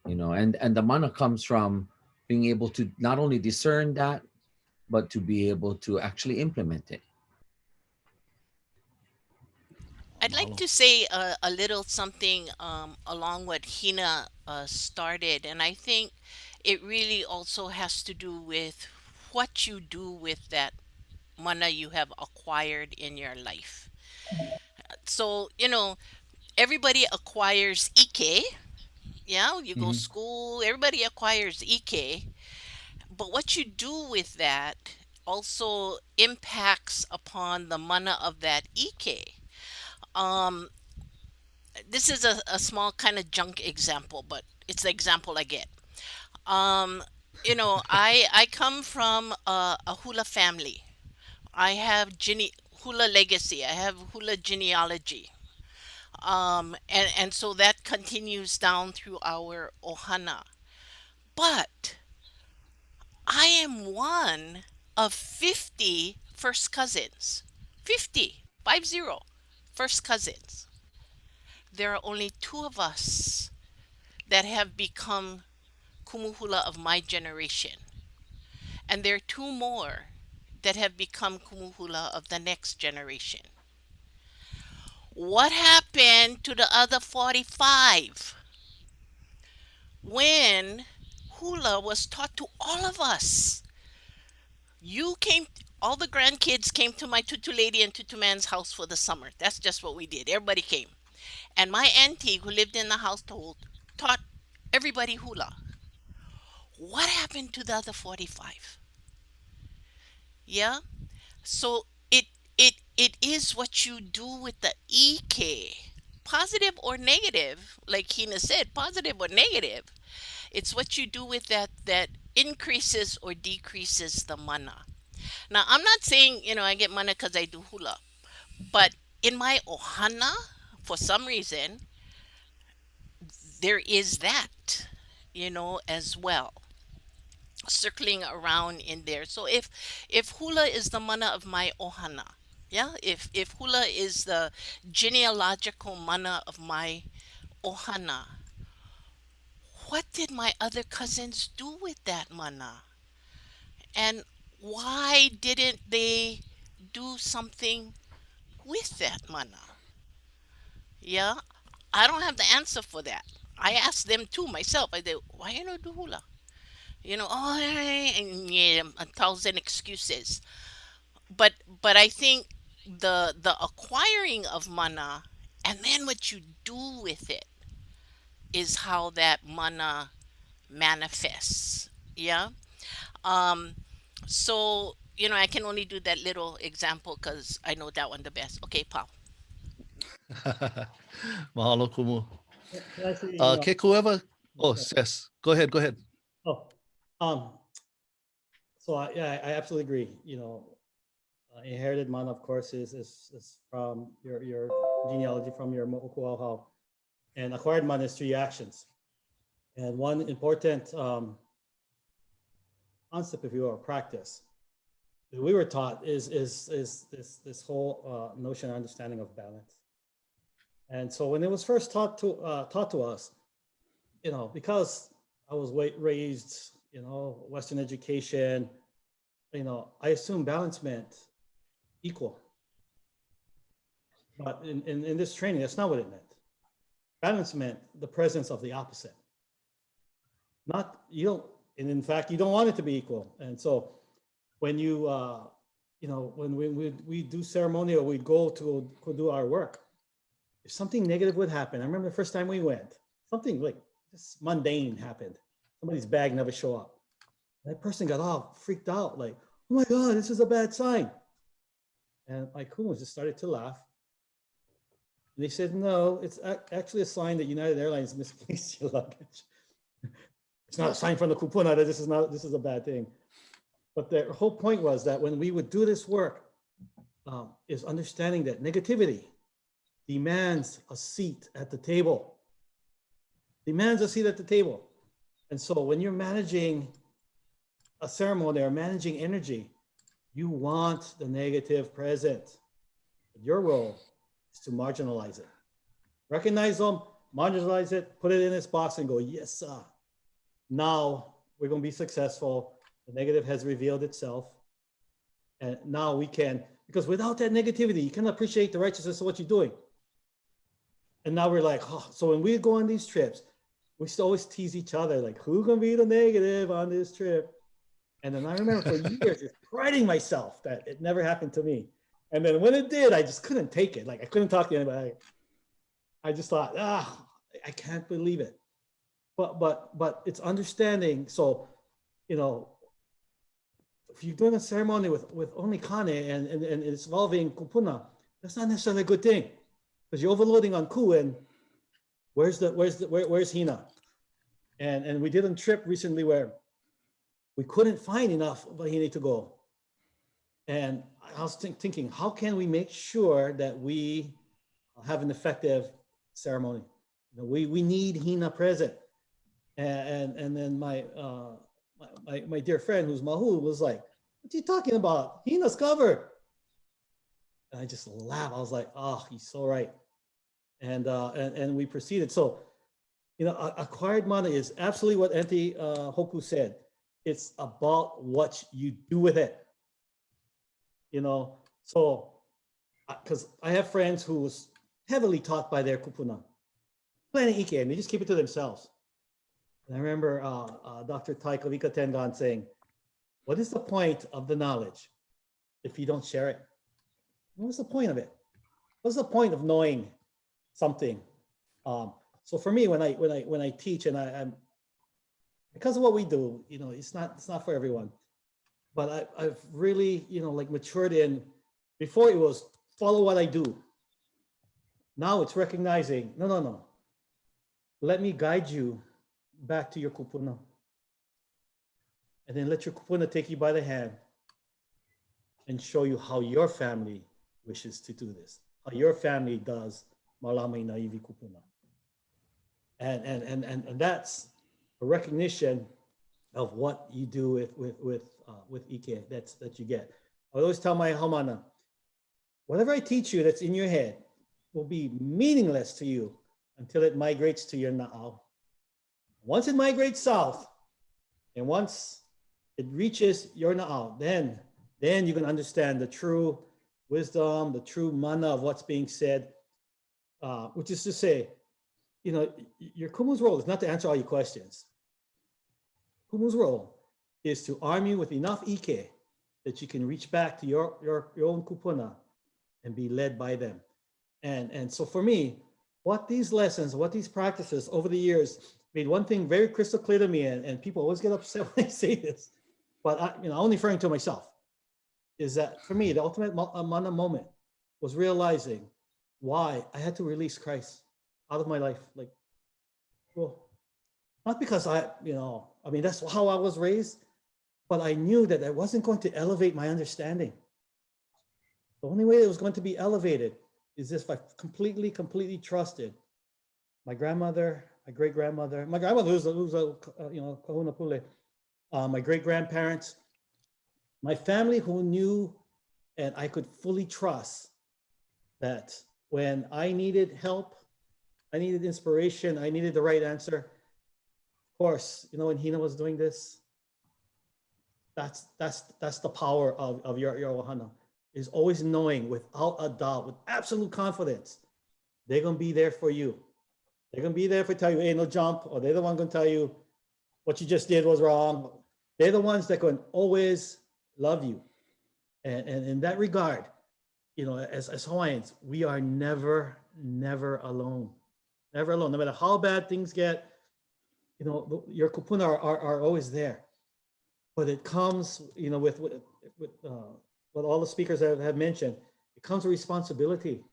You know, and the mana comes from being able to not only discern that, but to be able to actually implement it. I'd like Mahalo. to say a little something along what Hina started, and I think it really also has to do with what you do with that mana you have acquired in your life. So, everybody acquires Ike. Yeah, you go Mhm. school, everybody acquires Ike. But what you do with that also impacts upon the mana of that Ike. Um, this is a small kind of junk example, but it's the example I get. Um, I come from a hula family. I have hula legacy. I have hula genealogy. And so that continues down through our ohana. But I am one of 50 first cousins. 50, 50 first cousins. There are only two of us that have become kumuhula of my generation. And there are two more that have become kumuhula of the next generation. What happened to the other 45 when hula was taught to all of us? You came, all the grandkids came to my tutu lady and tutu man's house for the summer. That's just what we did. Everybody came. And my auntie, who lived in the household, taught everybody hula. What happened to the other 45? Yeah. So it is what you do with the EK, positive or negative, like Hina said, positive or negative. It's what you do with that increases or decreases the mana. Now, I'm not saying, I get mana because I do hula, but in my ohana, for some reason, there is that, as well, circling around in there. So if hula is the mana of my ohana, yeah, if hula is the genealogical mana of my ohana, what did my other cousins do with that mana? And why didn't they do something with that mana? Yeah, I don't have the answer for that. I asked them too myself. I said, why you not do hula? Oh, and yeah, a thousand excuses. But I think the acquiring of mana and then what you do with it is how that mana manifests. Yeah. Um. So I can only do that little example because I know that one the best. Okay, pal. Mahalo kumu. Can I say, you know, Kekuewa. Oh, sorry. Ses. Go ahead. Go ahead. Oh, um, so yeah, I absolutely agree. Inherited mana, of course, is from your genealogy from your mo'okuauhau, and acquired mana is 3 actions. And one important concept, if you will, or practice that we were taught is this whole notion and understanding of balance. And so when it was first taught to us, because I was raised, Western education, I assumed balance meant equal. But in this training, that's not what it meant. Balance meant the presence of the opposite. Not, you don't, and in fact, you don't want it to be equal. And so when you, when we do ceremony or we go to do our work, if something negative would happen, I remember the first time we went, something like this mundane happened. Somebody's bag never show up. That person got all freaked out, like, oh my God, this is a bad sign. And my kumas just started to laugh. And they said, no, it's actually a sign that United Airlines misplaced your luggage. It's not a sign from the kupuna that this is a bad thing. But the whole point was that when we would do this work, is understanding that negativity demands a seat at the table. Demands a seat at the table. And so when you're managing a ceremony or managing energy, you want the negative present. Your role is to marginalize it. Recognize them, marginalize it, put it in its box and go, yes, sir. Now we're going to be successful. The negative has revealed itself. And now we can, because without that negativity, you can appreciate the righteousness of what you're doing. And now we're like, oh, so when we go on these trips, we used to always tease each other, like, who's going to be the negative on this trip? And then I remember for years just priding myself that it never happened to me. And then when it did, I just couldn't take it. Like, I couldn't talk to anybody. I just thought, I can't believe it. But it's understanding. So, you know, if you're doing a ceremony with only kane and it's involving kupuna, that's not necessarily a good thing, because you're overloading on ku. And where's Hina? And we did a trip recently where we couldn't find enough wahine to go. And I was thinking, how can we make sure that we have an effective ceremony? You know, we need Hina present. And then my dear friend who's Mahu was like, what are you talking about? Hina's covered. And I just laughed. I was like, oh, he's so right. And we proceeded. So, you know, acquired mana is absolutely what Auntie Hoku said. It's about what you do with it. You know, so, because I have friends who was heavily taught by their kupuna, plenty ike, and they just keep it to themselves. And I remember Dr. Tai Kavika Tengan saying, what is the point of the knowledge if you don't share it? What's the point of it? What's the point of knowing something? So for me, when I teach, and I'm because of what we do, you know, it's not for everyone, but I've really, you know, like matured in. Before it was follow what I do. Now it's recognizing, no. Let me guide you back to your kupuna. And then let your kupuna take you by the hand and show you how your family wishes to do this, how your family does malamai naivi kupuna. And that's a recognition of what you do with ike that you get. I always tell my haumana, whatever I teach you that's in your head will be meaningless to you until it migrates to your na'au. Once it migrates south, and once it reaches your na'au, then you can understand the true wisdom, the true mana of what's being said, which is to say, you know, your kumu's role is not to answer all your questions. Kumu's role is to arm you with enough ike that you can reach back to your own kupuna and be led by them. And so for me, what these lessons, what these practices over the years made one thing very crystal clear to me, and people always get upset when I say this, but I'm only referring to myself, is that for me, the ultimate mana moment was realizing why I had to release Christ out of my life. Like, well, not because that's how I was raised, but I knew that I wasn't going to elevate my understanding. The only way it was going to be elevated is if I completely trusted my grandmother, my great-grandmother, my grandmother who's a kahuna pule, my great-grandparents, my family who knew and I could fully trust that when I needed help, I needed inspiration, I needed the right answer. Of course, you know, when Hina was doing this, that's the power of your wahana, is always knowing without a doubt, with absolute confidence, they're gonna be there for you. They're gonna be there for tell you, hey, no jump, or they're the one gonna tell you what you just did was wrong. They're the ones that can always love you. And in that regard, you know, as Hawaiians, we are never alone. Never alone. No matter how bad things get, your kupuna are always there, but it comes, with what all the speakers have mentioned, it comes with responsibility.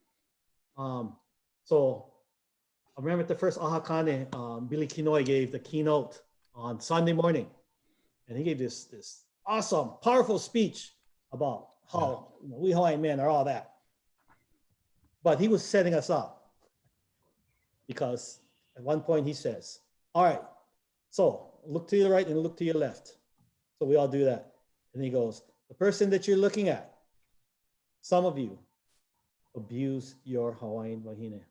So I remember the first Ahakane, Billy Kinoi gave the keynote on Sunday morning, and he gave this awesome, powerful speech about how we Hawaiian men are all that. But he was setting us up, because at one point he says, all right, so look to your right and look to your left. So we all do that. And he goes, the person that you're looking at, some of you abuse your Hawaiian wahine.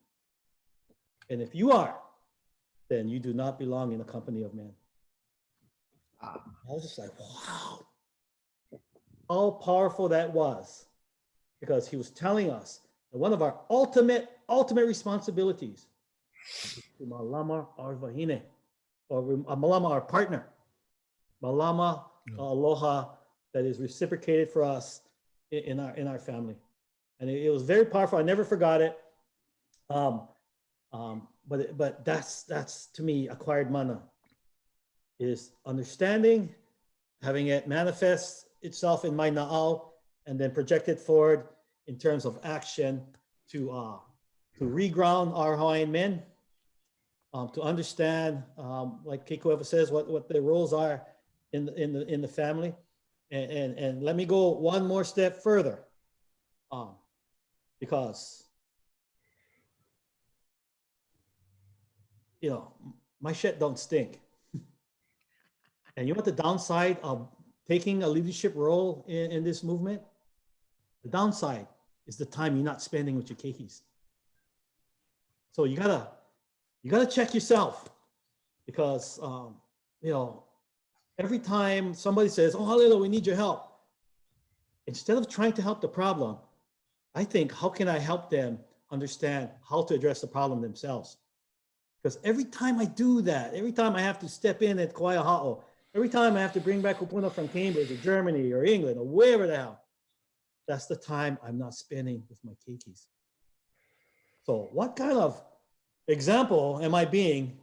And if you are, then you do not belong in the company of men. I was just like, wow, how powerful that was, because he was telling us that one of our ultimate responsibilities is to malama our wahine, or malama our partner, malama aloha that is reciprocated for us in our family. And it was very powerful. I never forgot it. But that's to me acquired mana, is understanding, having it manifest itself in my na'au, and then project it forward in terms of action to reground our Hawaiian men, to understand, like Kekuewa says, what their roles are in the family, and let me go one more step further, because my shit don't stink. And you know what the downside of taking a leadership role in this movement? The downside is the time you're not spending with your keikis. So you gotta check yourself, because every time somebody says, "Oh, Halealoha, we need your help," instead of trying to help the problem, I think, how can I help them understand how to address the problem themselves? Because every time I do that, every time I have to step in at Kauai Ha'o, every time I have to bring back kupuna from Cambridge or Germany or England or wherever the hell, that's the time I'm not spending with my keikis. So what kind of example am I being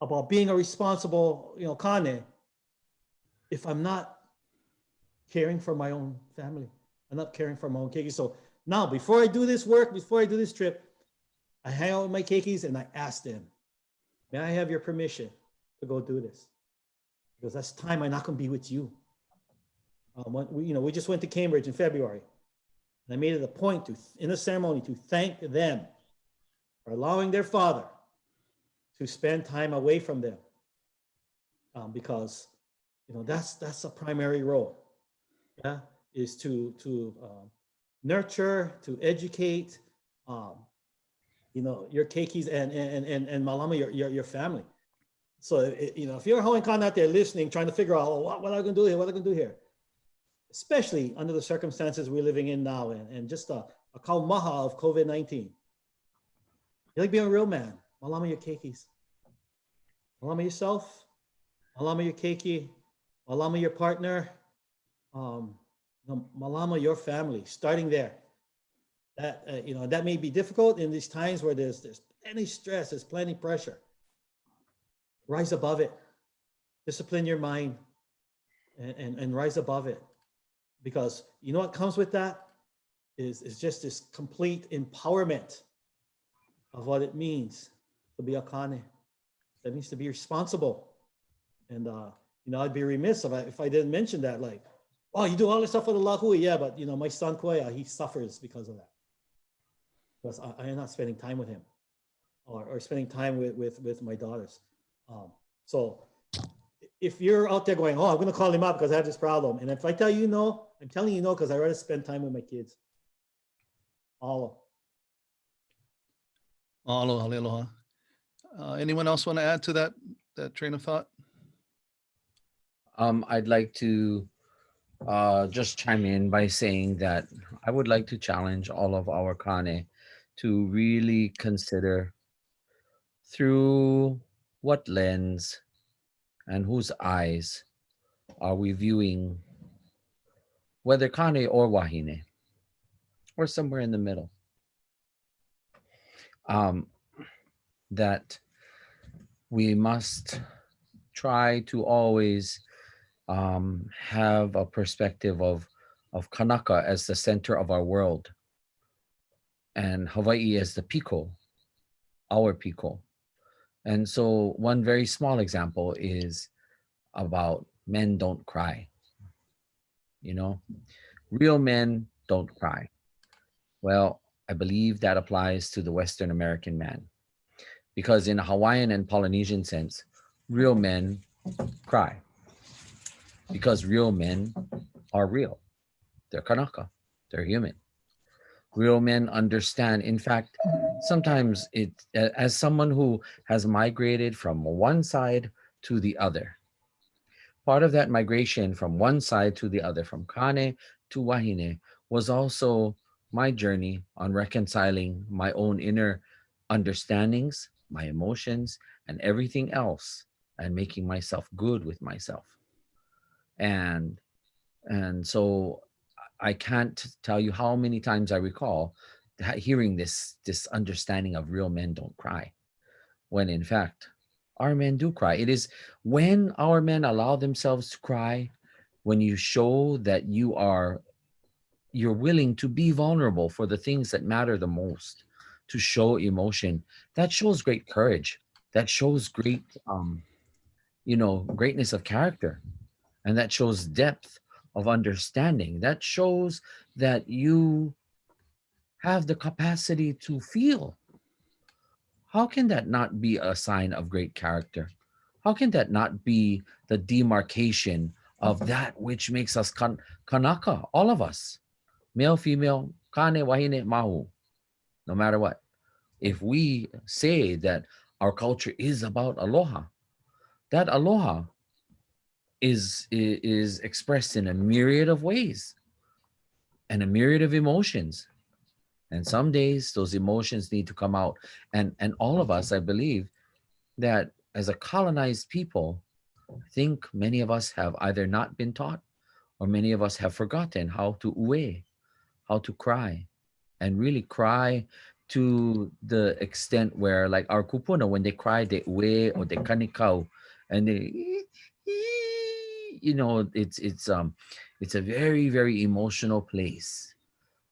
about being a responsible, kane, if I'm not caring for my own family? I'm not caring for my own keikis. So now, before I do this work, before I do this trip, I hang out with my keikis and I ask them, may I have your permission to go do this? Because that's time I'm not going to be with you. We just went to Cambridge in February, and I made it a point in the ceremony to thank them for allowing their father to spend time away from them, because that's a primary role. Yeah, is to nurture, to educate, your keikis and malama, your family. So, if you're a Hawaiian Khan out there listening, trying to figure out, what am I going to do here? What am I going to do here? Especially under the circumstances we're living in now, and just a kaumaha of COVID-19. You like being a real man. Malama your keikis. Malama yourself. Malama your keiki. Malama your partner. Malama your family. Starting there. That that may be difficult in these times where there's plenty stress, there's plenty pressure. Rise above it. Discipline your mind, and rise above it, because what comes with that is just this complete empowerment of what it means to be a kane. That means to be responsible. And I'd be remiss if I didn't mention that. Like, oh, you do all this stuff for the lahui, yeah, but my son Koya, he suffers because of that. Because I am not spending time with him, or spending time with my daughters. So if you're out there going, oh, I'm going to call him up because I have this problem, and if I tell you no, I'm telling you no, because I rather spend time with my kids. Aloha. Aloha, halealoha. Anyone else want to add to that train of thought? I'd like to just chime in by saying that I would like to challenge all of our kane to really consider through what lens and whose eyes are we viewing, whether kane or wahine, or somewhere in the middle. That we must try to always have a perspective of Kanaka as the center of our world and Hawaii as the piko, our piko. And so one very small example is about men don't cry. You know, real men don't cry. Well, I believe that applies to the Western American man, because in a Hawaiian and Polynesian sense, real men cry because real men are real. They're Kanaka, they're human. Real men understand. In fact, sometimes as someone who has migrated from one side to the other, part of that migration from one side to the other, from Kane to Wahine, was also my journey on reconciling my own inner understandings, my emotions, and everything else, and making myself good with myself. And so I can't tell you how many times I recall hearing this understanding of real men don't cry, when in fact our men do cry. It is when our men allow themselves to cry, when you show that you're willing to be vulnerable for the things that matter the most, to show emotion, that shows great courage, that shows great greatness of character, and that shows depth of understanding, that shows that you have the capacity to feel. How can that not be a sign of great character? How can that not be the demarcation of that which makes us Kanaka, all of us, male, female, kane, wahine, mahu, no matter what? If we say that our culture is about aloha, that aloha is expressed in a myriad of ways and a myriad of emotions. And some days those emotions need to come out. And all of us, I believe, that as a colonized people, I think many of us have either not been taught, or many of us have forgotten how to ue, how to cry, and really cry to the extent where, like our kupuna, when they cry, they ue or they kanikau, and they, it's a very, very emotional place.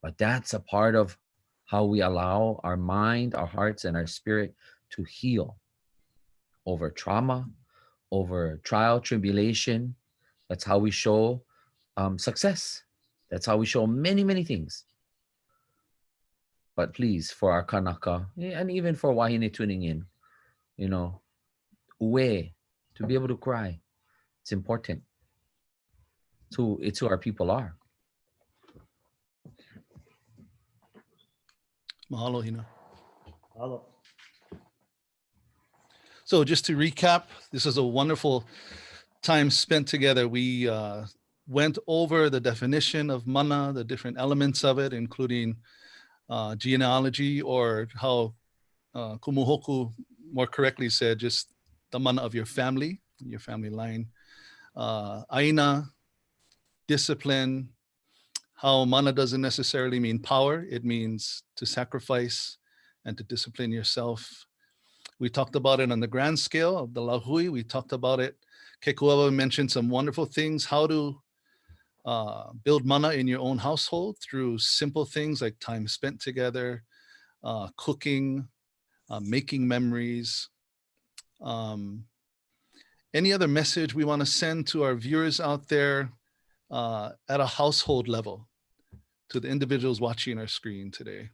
But that's a part of how we allow our mind, our hearts, and our spirit to heal over trauma, over trial, tribulation. That's how we show success. That's how we show many, many things. But please, for our Kanaka, and even for Wahine tuning in, ue, to be able to cry, it's important. It's who our people are. Mahalo Hina. Hello. So just to recap, this is a wonderful time spent together. We went over the definition of mana, the different elements of it, including genealogy, or how Kumuhoku more correctly said, just the mana of your family line. Aina, discipline, how mana doesn't necessarily mean power. It means to sacrifice and to discipline yourself. We talked about it on the grand scale of the lahui. We talked about it. Kekuewa mentioned some wonderful things, how to build mana in your own household through simple things like time spent together, cooking, making memories. Any other message we want to send to our viewers out there at a household level, to the individuals watching our screen today?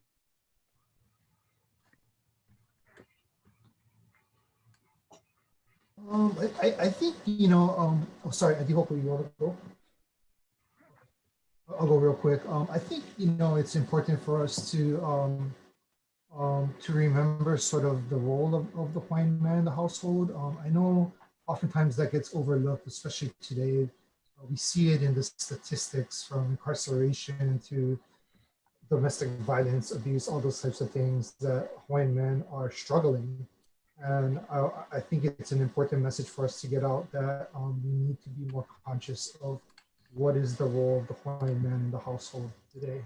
I think, sorry, I do hope you want to go. I'll go real quick. I think, it's important for us to remember sort of the role of the Hawaiian man in the household. I know oftentimes that gets overlooked, especially today. We see it in the statistics, from incarceration to domestic violence, abuse, all those types of things, that Hawaiian men are struggling. And I think it's an important message for us to get out, that we need to be more conscious of what is the role of the Hawaiian man in the household today.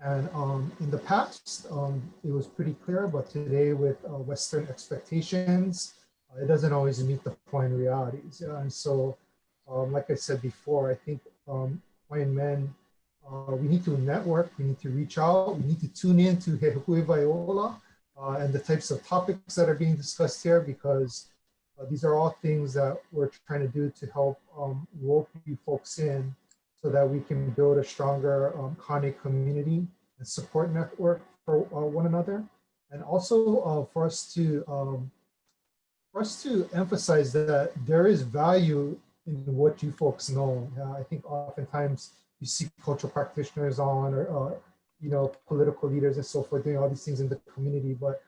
And in the past, it was pretty clear, but today with Western expectations, it doesn't always meet the Hawaiian realities. And so, like I said before, I think Hawaiian men, we need to network, we need to reach out, we need to tune in to He Huewai Ola and the types of topics that are being discussed here, because these are all things that we're trying to do to help rope you folks in so that we can build a stronger Kane community and support network for one another. And also for us to emphasize that there is value in what you folks know. I think oftentimes you see cultural practitioners on, or political leaders and so forth doing all these things in the community, but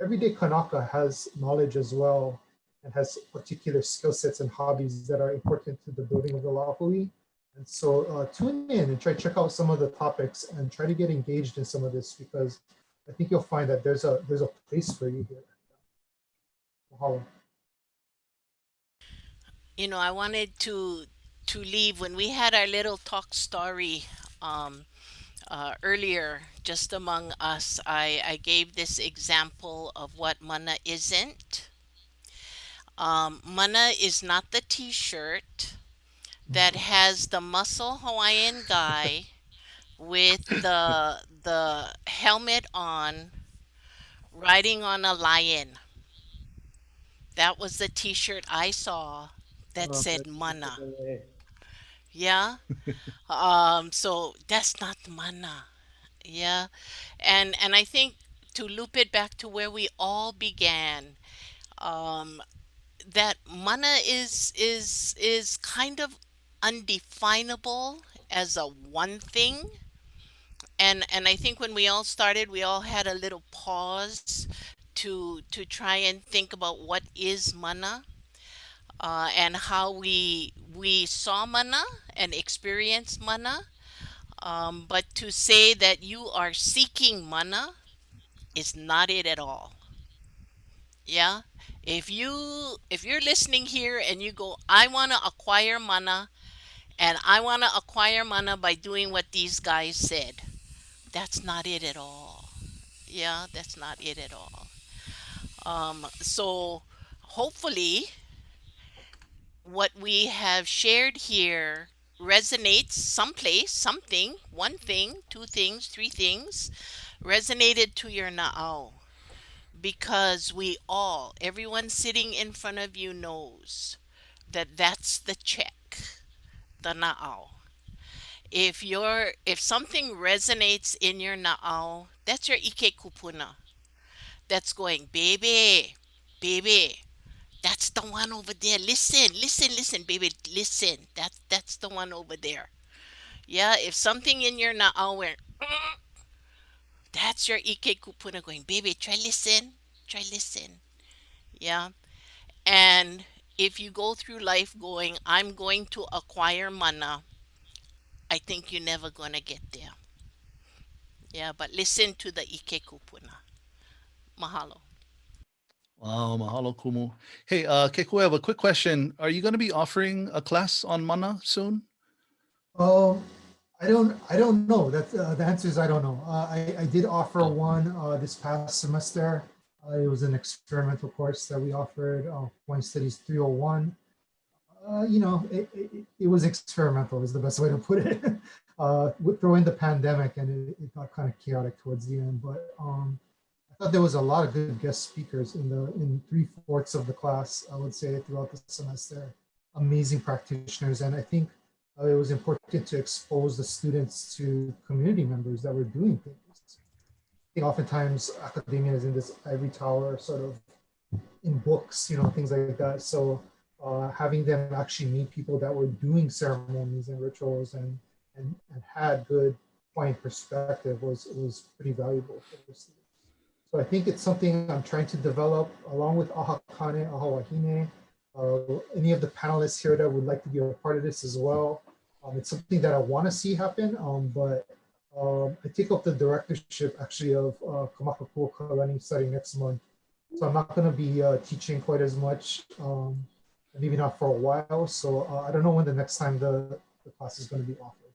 everyday Kanaka has knowledge as well and has particular skill sets and hobbies that are important to the building of the Lahui. And so tune in and try to check out some of the topics and try to get engaged in some of this, because I think you'll find that there's a place for you here. Mahalo. I wanted to leave when we had our little talk story earlier, just among us. I gave this example of what mana isn't. Mana is not the T-shirt that has the muscle Hawaiian guy with the helmet on, riding on a lion. That was the T-shirt I saw that said mana. Yeah. So that's not mana. Yeah. And I think to loop it back to where we all began, um, that mana is kind of undefinable as a one thing. And I think when we all started, we all had a little pause to try and think about what is mana, and how we saw mana and experienced mana. But to say that you are seeking mana is not it at all. Yeah. If you're listening here and you go, I want to acquire mana, and I want to acquire mana by doing what these guys said, that's not it at all. Yeah, that's not it at all. So hopefully what we have shared here resonates someplace, something, one thing, two things, three things, resonated to your na'au. Because everyone sitting in front of you knows that that's the check, the na'au. If something resonates in your na'au, that's your ike kupuna. That's going, baby, baby, that's the one over there. Listen, listen, listen, baby, listen. That's the one over there. Yeah, if something in your na'au went, that's your ike kupuna going, baby, try listen, try listen. Yeah. And if you go through life going, I'm going to acquire mana, I think you're never going to get there. Yeah, but listen to the ike kupuna. Mahalo. Wow, mahalo kumu. Hey, Kekuewa, a quick question. Are you going to be offering a class on mana soon? Um, I don't know. That the answer is I don't know. I did offer Oh. one this past semester. It was an experimental course that we offered, Hawaiian Studies 301. It was experimental is the best way to put it. With throwing the pandemic, and it got kind of chaotic towards the end. But I thought there was a lot of good guest speakers in 3/4 of the class, I would say, throughout the semester. Amazing practitioners, and I think it was important to expose the students to community members that were doing things. I think oftentimes academia is in this ivory tower, sort of in books, things like that. So having them actually meet people that were doing ceremonies and rituals and had good point perspective was pretty valuable for the students. So I think it's something I'm trying to develop along with Ahakane, Ahawahine, any of the panelists here that would like to be a part of this as well. It's something that I want to see happen, but I take up the directorship actually of Kamakapua Kalani starting next month. So I'm not going to be teaching quite as much, maybe not for a while. So I don't know when the next time the class is going to be offered,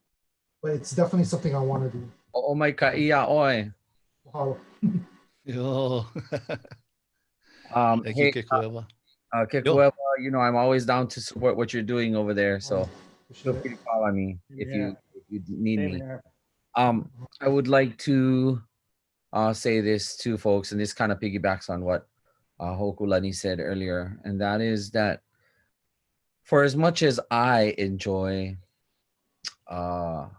but it's definitely something I want to do. O mai ka ia oi. Mahalo. Yo. Thank Hey, you, Kekuewa. Kekuewa, you know, I'm always down to support what you're doing over there. So feel Appreciate free it. to call on me if Yeah. you need Same me. here. I would like to say this to folks, and this kind of piggybacks on what Hōkūlani said earlier, and that is that for as much as I enjoy a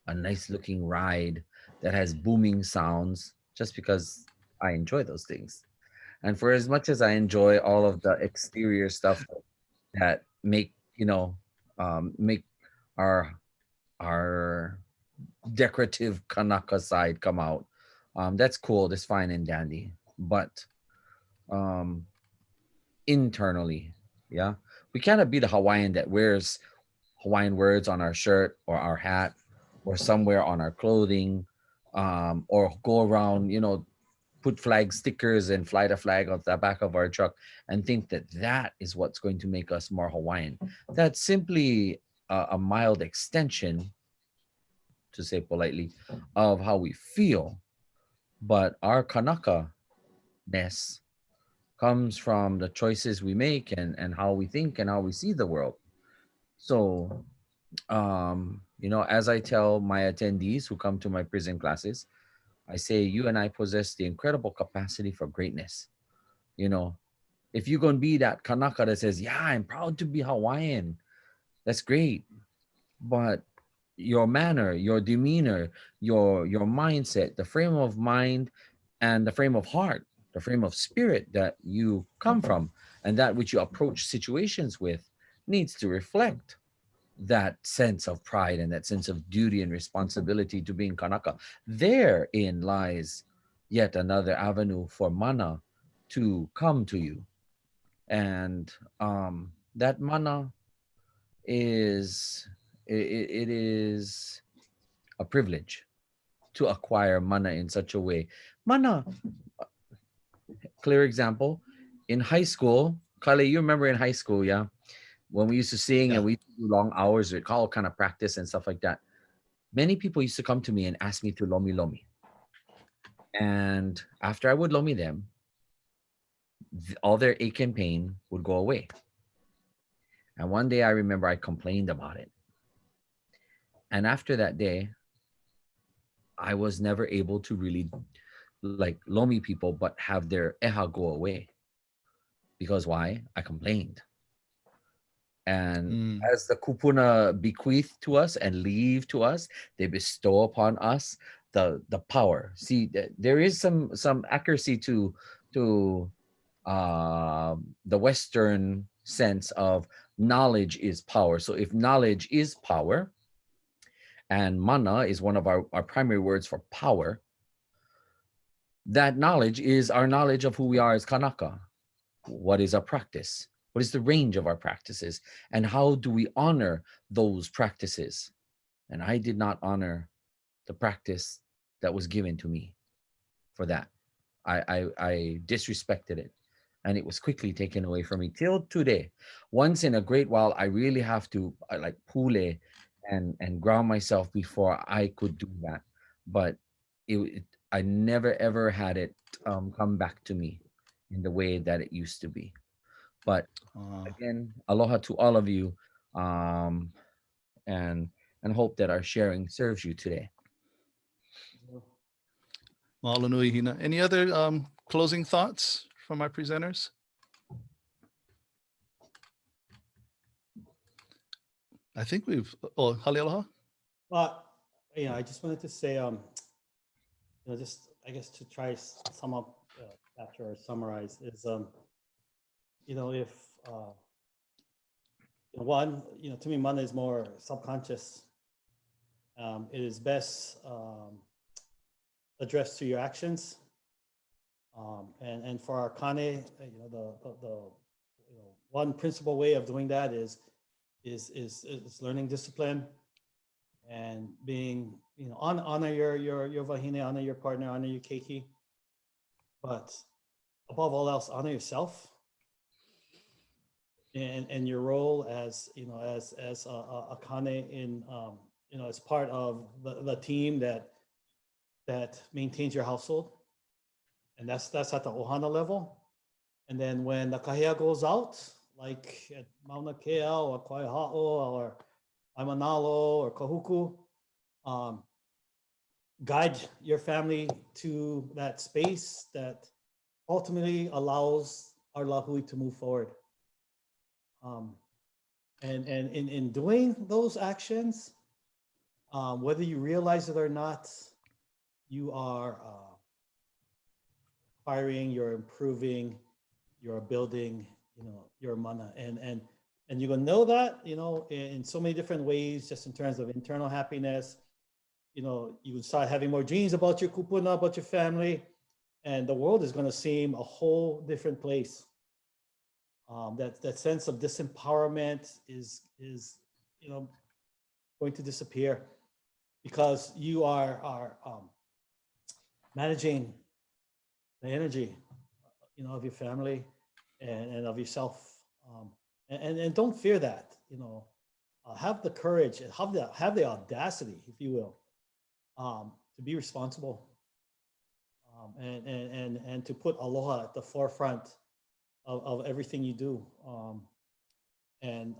nice looking ride that has booming sounds, just because I enjoy those things, and for as much as I enjoy all of the exterior stuff that make make our our decorative Kanaka side come out, that's cool, that's fine and dandy, but um internally, yeah, we cannot be the Hawaiian that wears Hawaiian words on our shirt or our hat or somewhere on our clothing, or go around, put flag stickers and fly the flag on the back of our truck and think that that is what's going to make us more Hawaiian. That's simply a mild extension, to say politely, of how we feel. But our Kanaka-ness comes from the choices we make and how we think and how we see the world. So, as I tell my attendees who come to my prison classes, I say, you and I possess the incredible capacity for greatness. You know, if you're going to be that Kanaka that says, yeah, I'm proud to be Hawaiian, that's great. But your manner, your demeanor, your mindset, the frame of mind and the frame of heart, the frame of spirit that you come from and that which you approach situations with needs to reflect that sense of pride and that sense of duty and responsibility to being Kanaka. Therein lies yet another avenue for mana to come to you. And that mana is it is a privilege to acquire mana in such a way. Mana, clear example, in high school, Kale, you remember in high school, yeah? When we used to sing Yeah. and we used to do long hours, we call kind of practice and stuff like that. Many people used to come to me and ask me to lomi lomi. And after I would lomi them, all their ache and pain would go away. And one day I remember I complained about it. And after that day, I was never able to really like lomi people, but have their eha go away. Because why? I complained. And as the kupuna bequeath to us and leave to us, they bestow upon us the power. See, there is some accuracy to the Western sense of knowledge is power. So if knowledge is power, and mana is one of our primary words for power, that knowledge is our knowledge of who we are as Kanaka. What is our practice? What is the range of our practices? And how do we honor those practices? And I did not honor the practice that was given to me for that. I disrespected it. And it was quickly taken away from me till today. Once in a great while, I really have to like pule and ground myself before I could do that. But I never ever had it come back to me in the way that it used to be. But again, aloha to all of you, and hope that our sharing serves you today. Malo Hina. Any other closing thoughts from our presenters? I think we've. Oh, Halealoha. But I just wanted to say, just I guess to try sum up after or summarize is, if one, to me, mana is more subconscious. It is best addressed to your actions, and for our kane, the one principal way of doing that is learning discipline and being, honor your wahine, honor your partner, honor your keiki, but above all else, honor yourself and your role as as a kane in as part of the team that maintains your household, and that's at the ohana level. And then when the kahea goes out, like at Mauna Kea or Kaiahao or Aimanalo or Kahuku, guide your family to that space that ultimately allows our lahui to move forward. And in doing those actions, whether you realize it or not, you are acquiring, you're improving, you're building, your mana. And you're gonna know that, in so many different ways, just in terms of internal happiness. You can start having more dreams about your kupuna, about your family, and the world is gonna seem a whole different place. That sense of disempowerment is going to disappear because you are managing the energy, of your family and of yourself, and don't fear that. Have the courage, have the audacity, if you will, to be responsible, and to put aloha at the forefront of everything you do. And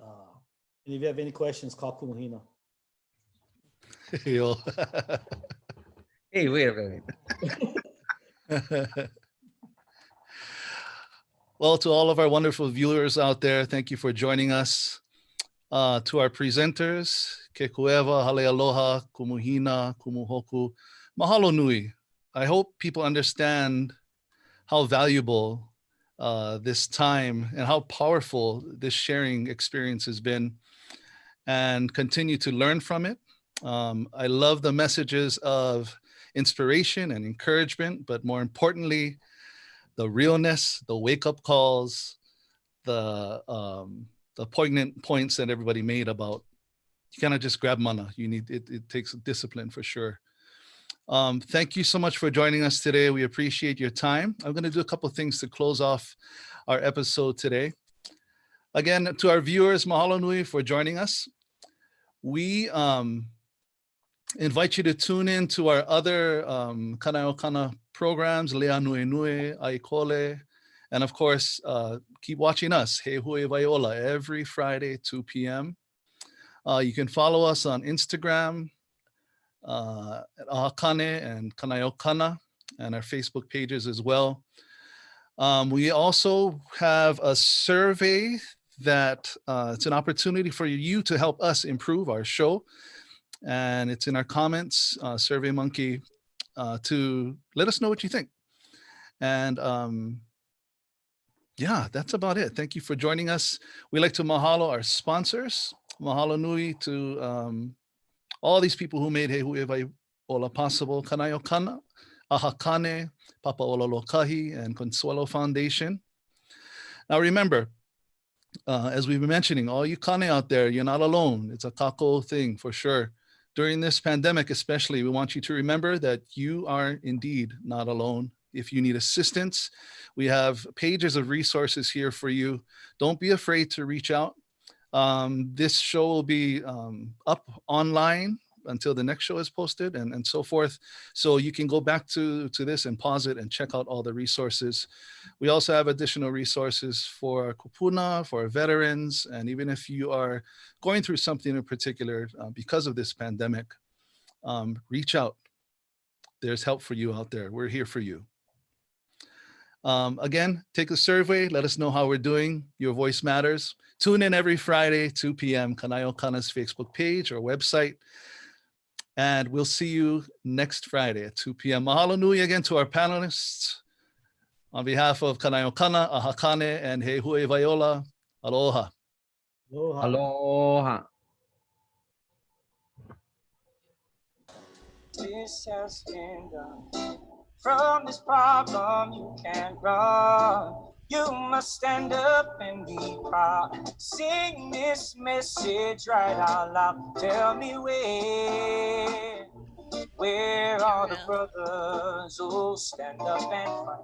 if you have any questions, call Kalu-Wong. Yo. Hey, wait a minute. Well, to all of our wonderful viewers out there, thank you for joining us. To our presenters, Kekuewa, Halealoha, Kumuhina, Kumuhoku, mahalo nui. I hope people understand how valuable this time and how powerful this sharing experience has been, and continue to learn from it. I love the messages of inspiration and encouragement, but more importantly, the realness, the wake-up calls, the poignant points that everybody made about you cannot just grab mana. You need it takes discipline for sure. Thank you so much for joining us today. We appreciate your time. I'm going to do a couple of things to close off our episode today. Again, to our viewers, mahalo nui for joining us. We invite you to tune in to our other Kanaʻokana programs, Lea Nui Nui, Aikole, and of course, keep watching us, He Huewai Ola, every Friday, 2 p.m. You can follow us on Instagram, at Ahakane and Kanaʻokana, and our Facebook pages as well. We also have a survey that it's an opportunity for you to help us improve our show. And it's in our comments, SurveyMonkey, to let us know what you think. And yeah, that's about it. Thank you for joining us. We'd like to mahalo our sponsors. Mahalo nui to all these people who made He Huewai Ola possible. Kanaʻokana, Ahakane, Papa Ololokahi, and Consuelo Foundation. Now remember, as we've been mentioning, all you kane out there, you're not alone. It's a kako thing for sure. During this pandemic especially, we want you to remember that you are indeed not alone. If you need assistance, we have pages of resources here for you. Don't be afraid to reach out. This show will be up online until the next show is posted and so forth. So you can go back to this and pause it and check out all the resources. We also have additional resources for kupuna, for veterans, and even if you are going through something in particular because of this pandemic, reach out. There's help for you out there. We're here for you. Again, take a survey. Let us know how we're doing. Your voice matters. Tune in every Friday, 2 p.m., Kanaʻokana's Facebook page or website. And we'll see you next Friday at 2 p.m. Mahalo nui again to our panelists. On behalf of Kanaʻokana, Ahakane, and He Huewai Ola, aloha. Aloha. Aloha. This has been done. From this problem you can't run. You must stand up and be proud. Sing this message right out loud. Tell me where are the brothers who stand up and fight?